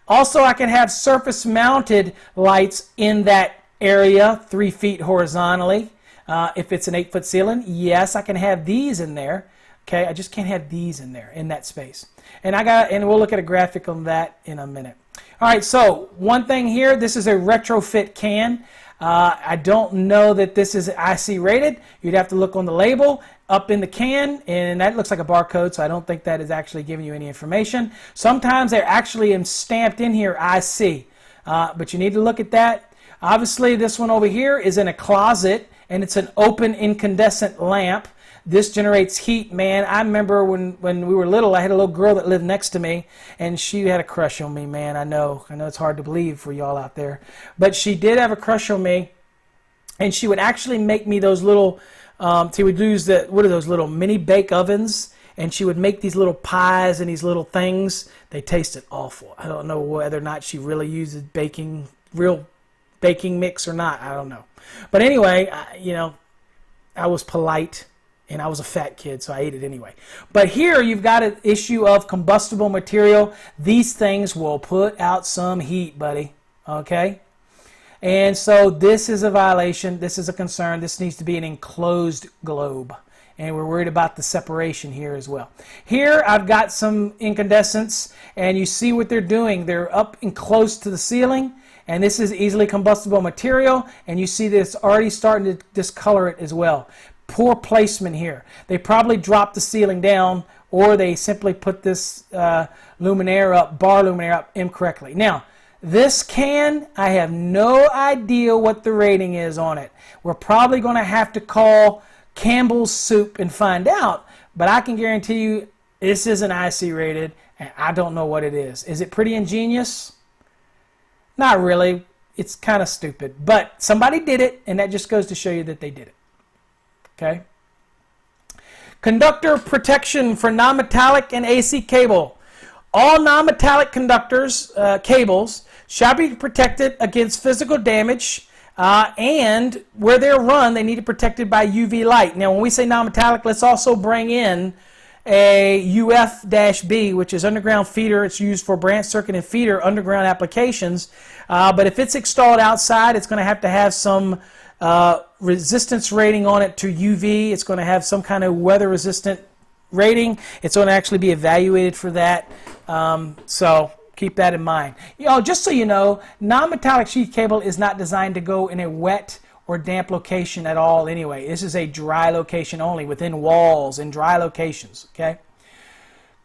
Also, I can have surface mounted lights in that area, 3 feet horizontally. If it's an 8-foot ceiling, yes, I can have these in there. Okay, I just can't have these in there in that space. And we'll look at a graphic on that in a minute. All right, so one thing here, this is a retrofit can. I don't know that this is IC rated. You'd have to look on the label up in the can, and that looks like a barcode, so I don't think that is actually giving you any information. Sometimes they're actually stamped in here IC, but you need to look at that. Obviously, this one over here is in a closet, and it's an open incandescent lamp. This generates heat, man. I remember when we were little, I had a little girl that lived next to me, and she had a crush on me, man. I know it's hard to believe for y'all out there. But she did have a crush on me, and she would actually make me those little, she would use what are those little mini bake ovens, and she would make these little pies and these little things. They tasted awful. I don't know whether or not she really uses real baking mix or not. I don't know. But anyway, I was polite, and I was a fat kid, so I ate it anyway. But here you've got an issue of combustible material. These things will put out some heat, buddy. Okay? And so this is a violation. This is a concern. This needs to be an enclosed globe. And we're worried about the separation here as well. Here I've got some incandescents, and you see what they're doing. They're up and close to the ceiling. And this is easily combustible material, and you see that it's already starting to discolor it as well. Poor placement here. They probably dropped the ceiling down, or they simply put this bar luminaire up incorrectly. Now, this can, I have no idea what the rating is on it. We're probably going to have to call Campbell's Soup and find out, but I can guarantee you this isn't IC rated, and I don't know what it is. Is it pretty ingenious? Not really. It's kind of stupid. But somebody did it, and that just goes to show you that they did it. Okay? Conductor protection for non-metallic and AC cable. All non-metallic conductors, cables, shall be protected against physical damage, and where they're run, they need to be protected by UV light. Now, when we say non-metallic, let's also bring in a UF-B, which is underground feeder. It's used for branch circuit and feeder underground applications. But if it's installed outside, it's going to have some resistance rating on it to UV. It's going to have some kind of weather resistant rating. It's going to actually be evaluated for that. So keep that in mind. Just so you know, non-metallic sheath cable is not designed to go in a wet or damp location at all anyway. This is a dry location only, within walls in dry locations. Okay.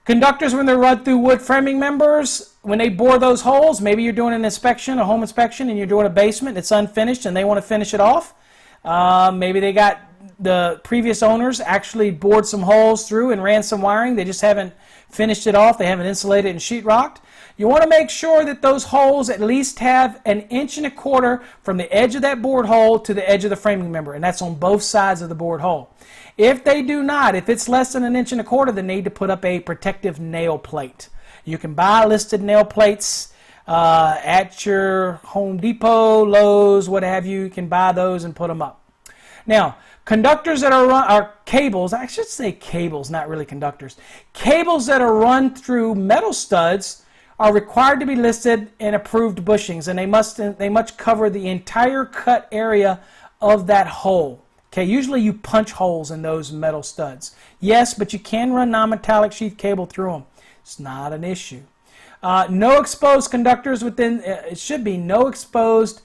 Conductors, when they're run through wood framing members, when they bore those holes, maybe you're doing an inspection, a home inspection, and you're doing a basement, it's unfinished, and they want to finish it off. Maybe they got the previous owners actually bored some holes through and ran some wiring. They just haven't finished it off. They haven't insulated and sheetrocked. you want to make sure that those holes at least have 1.25 inches from the edge of that board hole to the edge of the framing member, and that's on both sides of the board hole. If they do not, if it's less than 1.25 inches, they need to put up a protective nail plate. You can buy listed nail plates at your Home Depot, Lowe's, what have you. You can buy those and put them up. Now, conductors that are cables, I should say cables, not really conductors. Cables that are run through metal studs are required to be listed in approved bushings, and they must cover the entire cut area of that hole. Okay, usually you punch holes in those metal studs. Yes, but you can run non-metallic sheath cable through them. It's not an issue. No exposed conductors within, it should be no exposed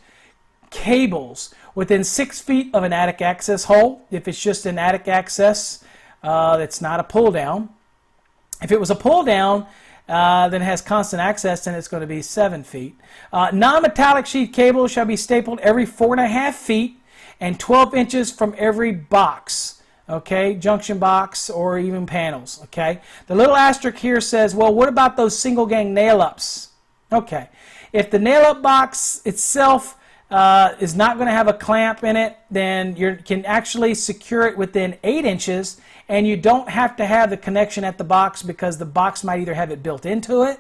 cables within 6 feet of an attic access hole. If it's just an attic access, that's not a pull down. If it was a pull down, then it has constant access, then it's going to be 7 feet. Non-metallic sheath cable shall be stapled every 4.5 feet and 12 inches from every box. Okay, junction box or even panels. Okay, the little asterisk here says, well, what about those single gang nail ups? Okay, if the nail up box itself is not going to have a clamp in it, then you can actually secure it within 8 inches, and you don't have to have the connection at the box, because the box might either have it built into it,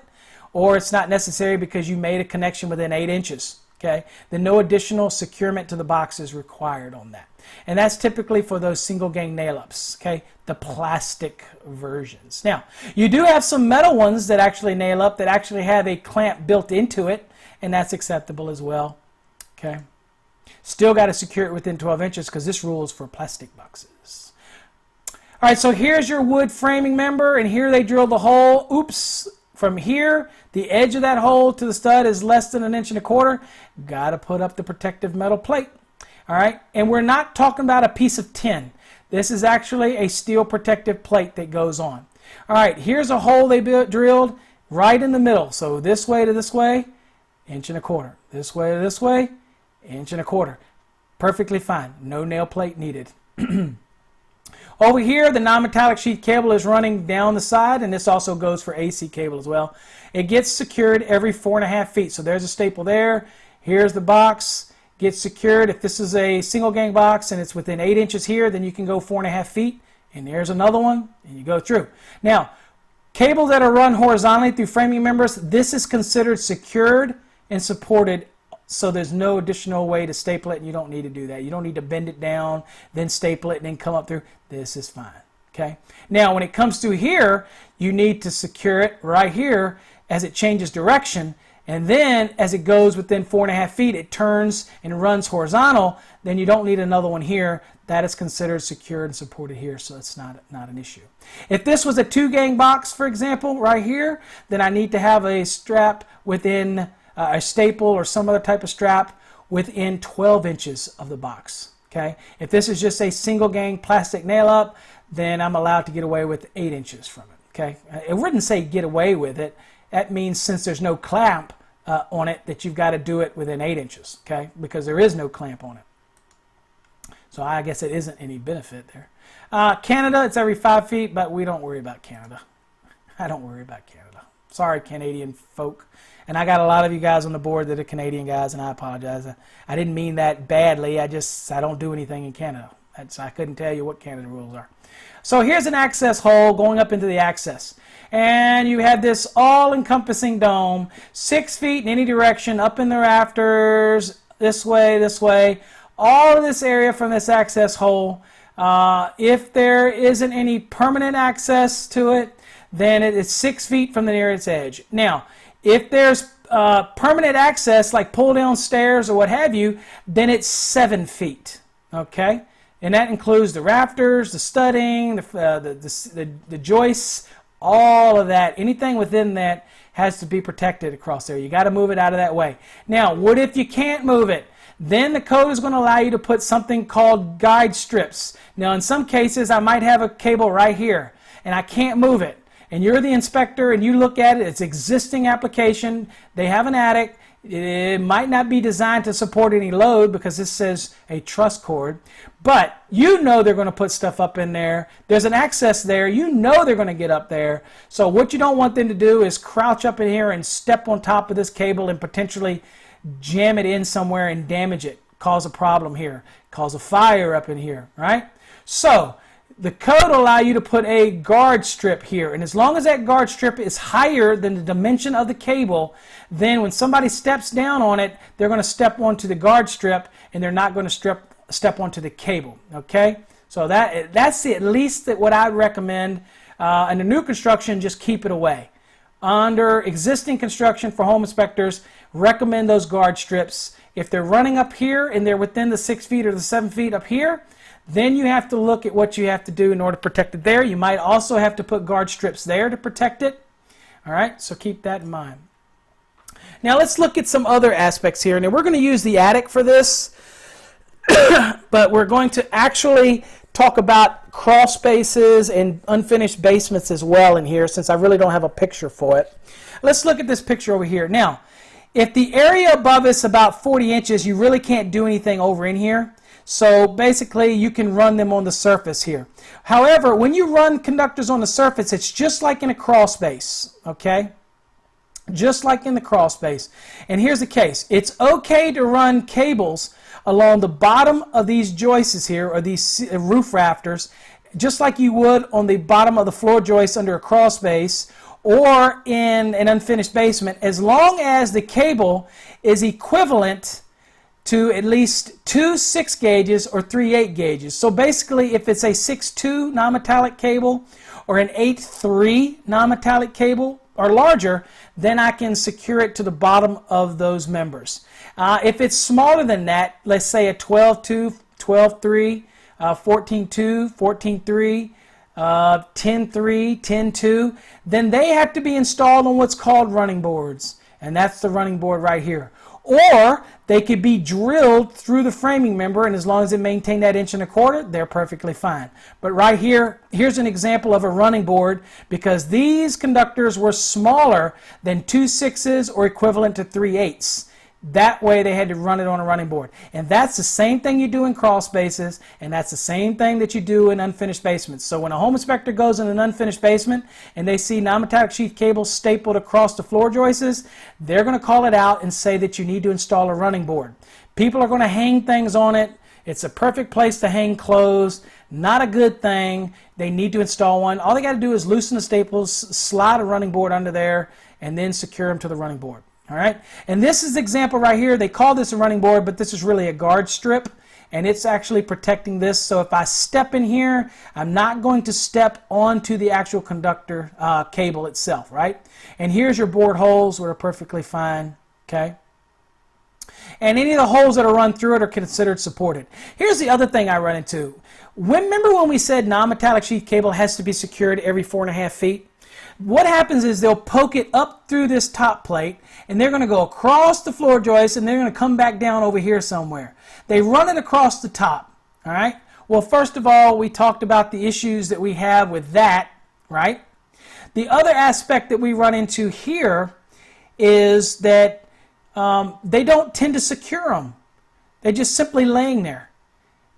or it's not necessary because you made a connection within 8 inches. Okay, then no additional securement to the box is required on that. And that's typically for those single gang nail ups, okay, the plastic versions. Now, you do have some metal ones that actually nail up, that actually have a clamp built into it, and that's acceptable as well. Okay, still got to secure it within 12 inches because this rule is for plastic boxes. All right, so here's your wood framing member, and here they drill the hole. Oops. From here, the edge of that hole to the stud is less than 1.25 inches. Got to put up the protective metal plate. All right, and we're not talking about a piece of tin. This is actually a steel protective plate that goes on. All right, here's a hole they drilled right in the middle. So this way to this way, 1.25 inches. This way to this way, 1.25 inches. Perfectly fine. No nail plate needed. Over here, the non-metallic sheath cable is running down the side, and this also goes for AC cable as well. It gets secured every 4.5 feet. So there's a staple there. Here's the box. Gets secured. If this is a single gang box and it's within 8 inches here, then you can go 4.5 feet. And there's another one, and you go through. Now, cables that are run horizontally through framing members, this is considered secured and supported. So there's no additional way to staple it, and you don't need to do that. You don't need to bend it down, then staple it, and then come up through. This is fine. Okay. Now, when it comes to here, you need to secure it right here as it changes direction, and then as it goes within 4.5 feet, it turns and runs horizontal. Then you don't need another one here. That is considered secured and supported here, so it's not an issue. If this was a 2-gang box, for example, right here, then I need to have a strap within a staple or some other type of strap within 12 inches of the box. Okay. If this is just a single gang plastic nail up, then I'm allowed to get away with 8 inches from it. Okay. It wouldn't say get away with it. That means since there's no clamp on it, that you've got to do it within 8 inches. Okay, because there is no clamp on it. So I guess it isn't any benefit there. Canada, it's every 5 feet, but we don't worry about Canada. I don't worry about Canada. Sorry, Canadian folk. And I got a lot of you guys on the board that are Canadian guys, and I apologize. I didn't mean that badly. I don't do anything in Canada. I couldn't tell you what Canada rules are. So here's an access hole going up into the access. And you have this all-encompassing dome, 6 feet in any direction, up in the rafters, this way. All of this area from this access hole. If there isn't any permanent access to it, then it is 6 feet from the nearest edge. Now, if there's permanent access, like pull down stairs or what have you, then it's 7 feet. Okay, and that includes the rafters, the studding, the joists, all of that. Anything within that has to be protected across there. You got to move it out of that way. Now, what if you can't move it? Then the code is going to allow you to put something called guide strips. Now, in some cases, I might have a cable right here, and I can't move it. And you're the inspector, and you look at it, it's existing application, they have an attic, It might not be designed to support any load because this says a truss cord, but you know they're going to put stuff up in there. There's an access there. You know they're going to get up there. So what you don't want them to do is crouch up in here and step on top of this cable and potentially jam it in somewhere and damage it, cause a problem here, cause a fire up in here, right? So the code will allow you to put a guard strip here, and as long as that guard strip is higher than the dimension of the cable, then when somebody steps down on it, they're going to step onto the guard strip and they're not going to step onto the cable. Okay, so that's at least what I'd recommend. In the new construction, just keep it away. Under existing construction for home inspectors, recommend those guard strips. If they're running up here and they're within the 6 feet or the 7 feet up here, then you have to look at what you have to do in order to protect it there. You might also have to put guard strips there to protect it. All right, so keep that in mind. Now let's look at some other aspects here. Now we're going to use the attic for this, but we're going to actually talk about crawl spaces and unfinished basements as well in here, since I really don't have a picture for it. Let's look at this picture over here. Now, if the area above is about 40 inches, you really can't do anything over in here. So basically you can run them on the surface here. However, when you run conductors on the surface, it's just like in a crawl space, okay? Just like in the crawl space. And here's the case. It's okay to run cables along the bottom of these joists here, or these roof rafters, just like you would on the bottom of the floor joists under a crawl space or in an unfinished basement, as long as the cable is equivalent to at least 2 6 gauges or 3 8 gauges. So basically, if it's a 6'2" non-metallic cable or an 8'3" non-metallic cable or larger, then I can secure it to the bottom of those members. If it's smaller than that, let's say a 12'2", 12'3", 14'2", 14'3", 10'3", 10'2", then they have to be installed on what's called running boards. And that's the running board right here. Or they could be drilled through the framing member, and as long as they maintain that 1¼ inch, they're perfectly fine. But right here, here's an example of a running board, because these conductors were smaller than 2 6s or equivalent to 3 8s. That way they had to run it on a running board. And that's the same thing you do in crawl spaces, and that's the same thing that you do in unfinished basements. So when a home inspector goes in an unfinished basement and they see non-metallic sheath cables stapled across the floor joists, they're going to call it out and say that you need to install a running board. People are going to hang things on it. It's a perfect place to hang clothes. Not a good thing. They need to install one. All they got to do is loosen the staples, slide a running board under there, and then secure them to the running board. All right, and this is the example right here. They call this a running board, but this is really a guard strip, and it's actually protecting this. So if I step in here, I'm not going to step onto the actual conductor cable itself, right? And here's your board holes, which are perfectly fine, okay? And any of the holes that are run through it are considered supported. Here's the other thing I run into. Remember when we said non-metallic sheath cable has to be secured every 4.5 feet? What happens is they'll poke it up through this top plate, and they're going to go across the floor joist, and they're going to come back down over here somewhere. They run it across the top, all right? Well, first of all, we talked about the issues that we have with that, right? The other aspect that we run into here is that they don't tend to secure them. They're just simply laying there.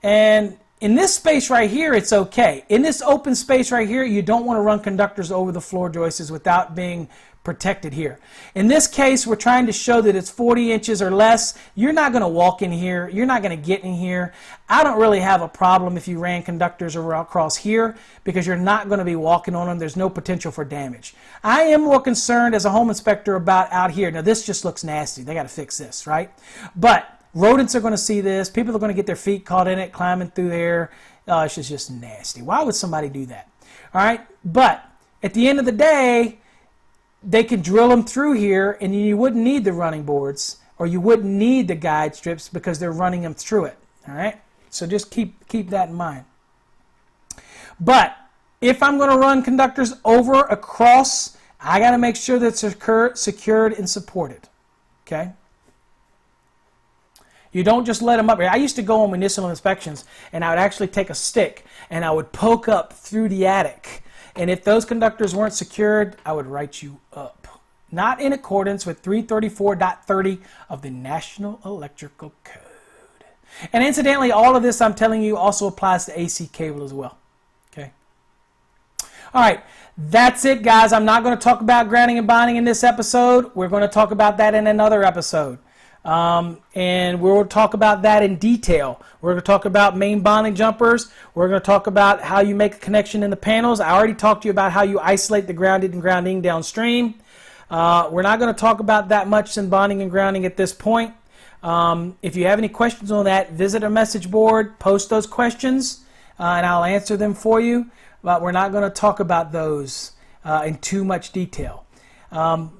And in this space right here, it's okay. In this open space right here, you don't want to run conductors over the floor joists without being protected here. In this case, we're trying to show that it's 40 inches or less. You're not going to walk in here. You're not going to get in here. I don't really have a problem if you ran conductors across here, because you're not going to be walking on them. There's no potential for damage. I am more concerned as a home inspector about out here. Now, this just looks nasty. They got to fix this, right? But rodents are going to see this. People are going to get their feet caught in it, climbing through there. It's just nasty. Why would somebody do that? All right? But at the end of the day, they can drill them through here, and you wouldn't need the running boards, or you wouldn't need the guide strips, because they're running them through it. All right? So just keep that in mind. But if I'm going to run conductors over, across, I got to make sure that it's secured and supported. Okay? You don't just let them up here. I used to go on municipal inspections, and I would actually take a stick and I would poke up through the attic. And if those conductors weren't secured, I would write you up. not in accordance with 334.30 of the National Electrical Code. And incidentally, all of this I'm telling you also applies to AC cable as well. Okay. All right, that's it, guys. I'm not going to talk about grounding and bonding in this episode. We're going to talk about that in another episode. And we'll talk about that in detail. We're going to talk about main bonding jumpers. We're going to talk about how you make a connection in the panels. I already talked to you about how you isolate the grounded and grounding downstream. We're not going to talk about that much in bonding and grounding at this point. If you have any questions on that, visit our message board, post those questions, and I'll answer them for you. But we're not going to talk about those in too much detail. But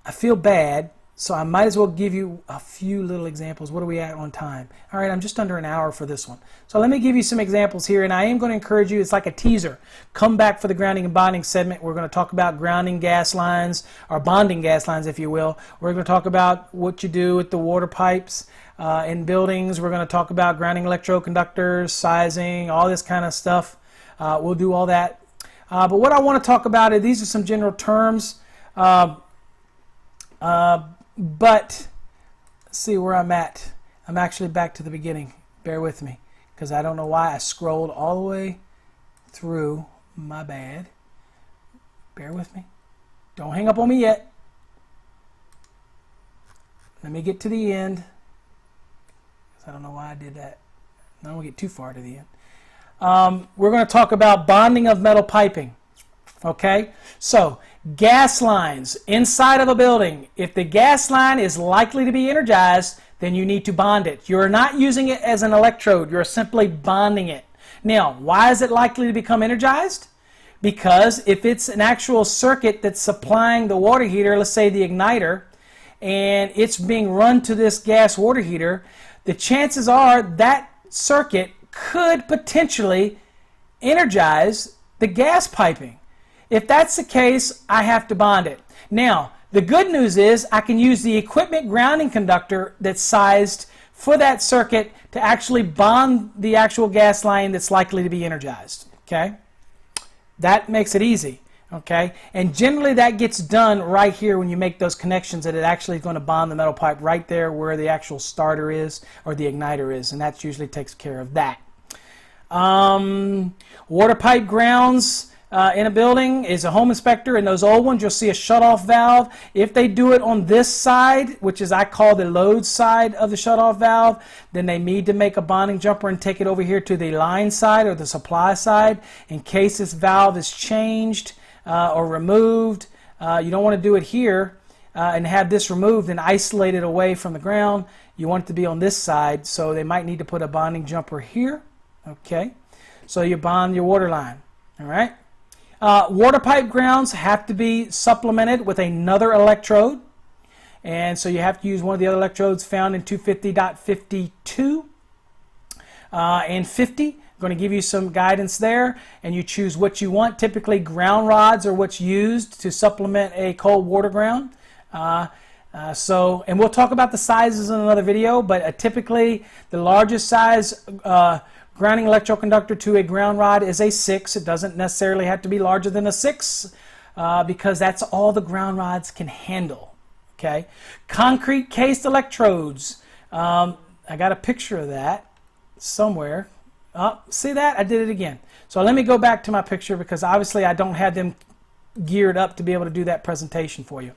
I feel bad, so I might as well give you a few little examples. What are we at on time? All right, I'm just under an hour for this one. So let me give you some examples here, and I am going to encourage you, it's like a teaser. Come back for the grounding and bonding segment. We're going to talk about grounding gas lines, or bonding gas lines, if you will. We're going to talk about what you do with the water pipes in buildings. We're going to talk about grounding electroconductors, sizing, all this kind of stuff. We'll do all that. But what I want to talk about, these are some general terms. But let's see where I'm at. I'm actually back to the beginning. Bear with me, because I don't know why I scrolled all the way through. My bad. Bear with me. Don't hang up on me yet. Let me get to the end, because I don't know why I did that. I don't want to get too far to the end. We're going to talk about bonding of metal piping. Okay, so gas lines inside of a building. If the gas line is likely to be energized, then you need to bond it. You're not using it as an electrode. You're simply bonding it. Now, why is it likely to become energized? Because if it's an actual circuit that's supplying the water heater, let's say the igniter, and it's being run to this gas water heater, the chances are that circuit could potentially energize the gas piping. If that's the case, I have to bond it. Now, the good news is I can use the equipment grounding conductor that's sized for that circuit to actually bond the actual gas line that's likely to be energized. Okay? That makes it easy. Okay? And generally that gets done right here when you make those connections, that it actually is going to bond the metal pipe right there where the actual starter is or the igniter is, and that usually takes care of that. Water pipe grounds in a building is a home inspector. In those old ones, you'll see a shutoff valve. If they do it on this side, which is I call the load side of the shutoff valve, then they need to make a bonding jumper and take it over here to the line side or the supply side in case this valve is changed or removed. You don't want to do it here and have this removed and isolated away from the ground. You want it to be on this side, so they might need to put a bonding jumper here. Okay, so you bond your water line. All right. Water pipe grounds have to be supplemented with another electrode, and so you have to use one of the other electrodes found in 250.52 and 50. I'm going to give you some guidance there, and you choose what you want. Typically, ground rods are what's used to supplement a cold water ground. And we'll talk about the sizes in another video, but typically the largest size grounding electroconductor to a ground rod is a 6. It doesn't necessarily have to be larger than a 6 because that's all the ground rods can handle. Okay, concrete cased electrodes. I got a picture of that somewhere. See that? I did it again. So let me go back to my picture because obviously I don't have them geared up to be able to do that presentation for you.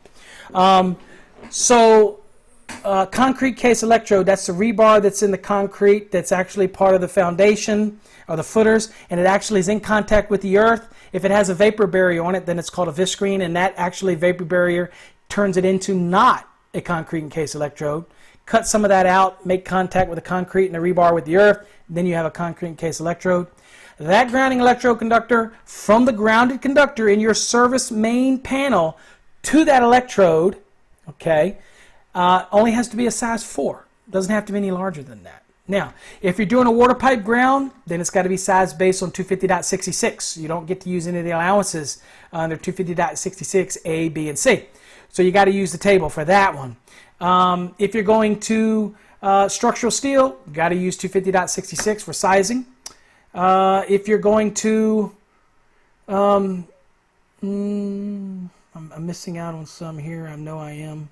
Concrete case electrode, that's the rebar that's in the concrete that's actually part of the foundation or the footers, and it actually is in contact with the earth. If it has a vapor barrier on it, then it's called a viscreen, and that actually vapor barrier turns it into not a concrete case electrode. Cut some of that out, make contact with the concrete and the rebar with the earth, then you have a concrete case electrode. That grounding electroconductor from the grounded conductor in your service main panel to that electrode, okay, only has to be a size 4. Doesn't have to be any larger than that. Now, if you're doing a water pipe ground, then it's got to be sized based on 250.66. You don't get to use any of the allowances under 250.66 A, B, and C. So you got to use the table for that one. If you're going to structural steel, you got to use 250.66 for sizing. If you're going to I'm missing out on some here. I know I am.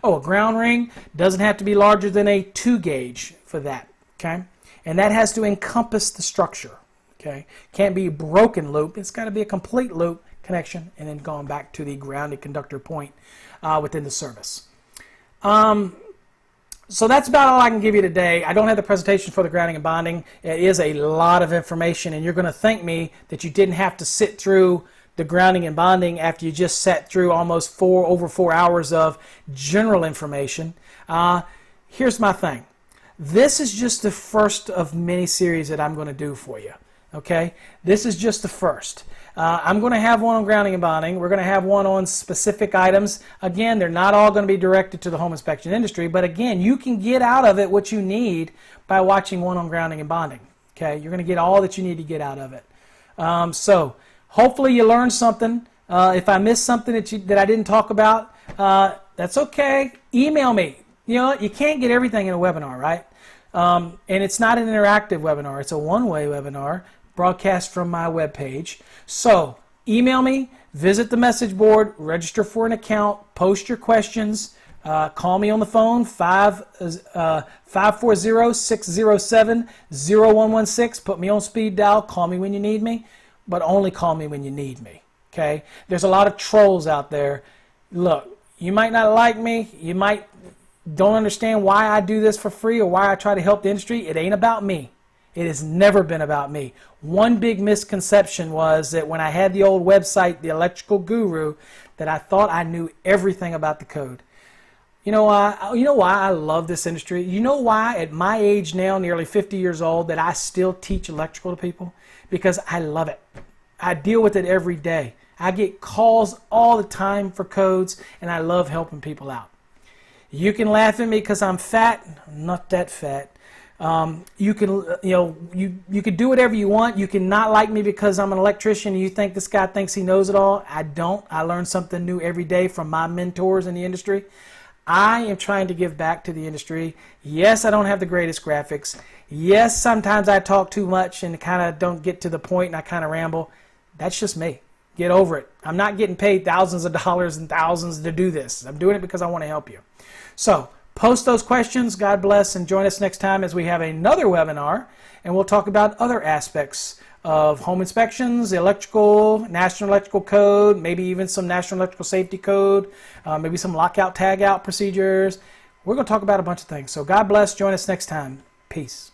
Oh, a ground ring doesn't have to be larger than a 2 gauge for that, okay? And that has to encompass the structure, okay? Can't be broken loop. It's got to be a complete loop connection and then going back to the grounded conductor point within the service. So that's about all I can give you today. I don't have the presentation for the grounding and bonding. It is a lot of information, and you're going to thank me that you didn't have to sit through the grounding and bonding after you just sat through almost over 4 hours of general information. Here's my thing. This is just the first of many series that I'm going to do for you. Okay? This is just the first. I'm going to have one on grounding and bonding. We're going to have one on specific items. Again, they're not all going to be directed to the home inspection industry, but again, you can get out of it what you need by watching one on grounding and bonding. Okay? You're going to get all that you need to get out of it. So hopefully you learned something. If I missed something that I didn't talk about, that's okay. Email me. You know, you can't get everything in a webinar, right? And it's not an interactive webinar. It's a one-way webinar broadcast from my webpage. So email me, visit the message board, register for an account, post your questions, call me on the phone, 540-607-0116. Put me on speed dial. Call me when you need me, but only call me when you need me. Okay? There's a lot of trolls out there. Look, you might not like me. You might don't understand why I do this for free or why I try to help the industry. It ain't about me. It has never been about me. One big misconception was that when I had the old website, The Electrical Guru, that I thought I knew everything about the code. You know why I love this industry? You know why at my age now, nearly 50 years old, that I still teach electrical to people? Because I love it. I deal with it every day. I get calls all the time for codes, and I love helping people out. You can laugh at me because I'm fat. I'm not that fat. You can do whatever you want. You can not like me because I'm an electrician and you think this guy thinks he knows it all. I don't. I learn something new every day from my mentors in the industry. I am trying to give back to the industry. Yes, I don't have the greatest graphics. Yes, sometimes I talk too much and kind of don't get to the point and I kind of ramble. That's just me. Get over it. I'm not getting paid thousands of dollars and thousands to do this. I'm doing it because I want to help you. So post those questions. God bless, and join us next time as we have another webinar, and we'll talk about other aspects of home inspections, electrical, National Electrical Code, maybe even some National Electrical Safety Code, maybe some lockout, tagout procedures. We're going to talk about a bunch of things. So God bless. Join us next time. Peace.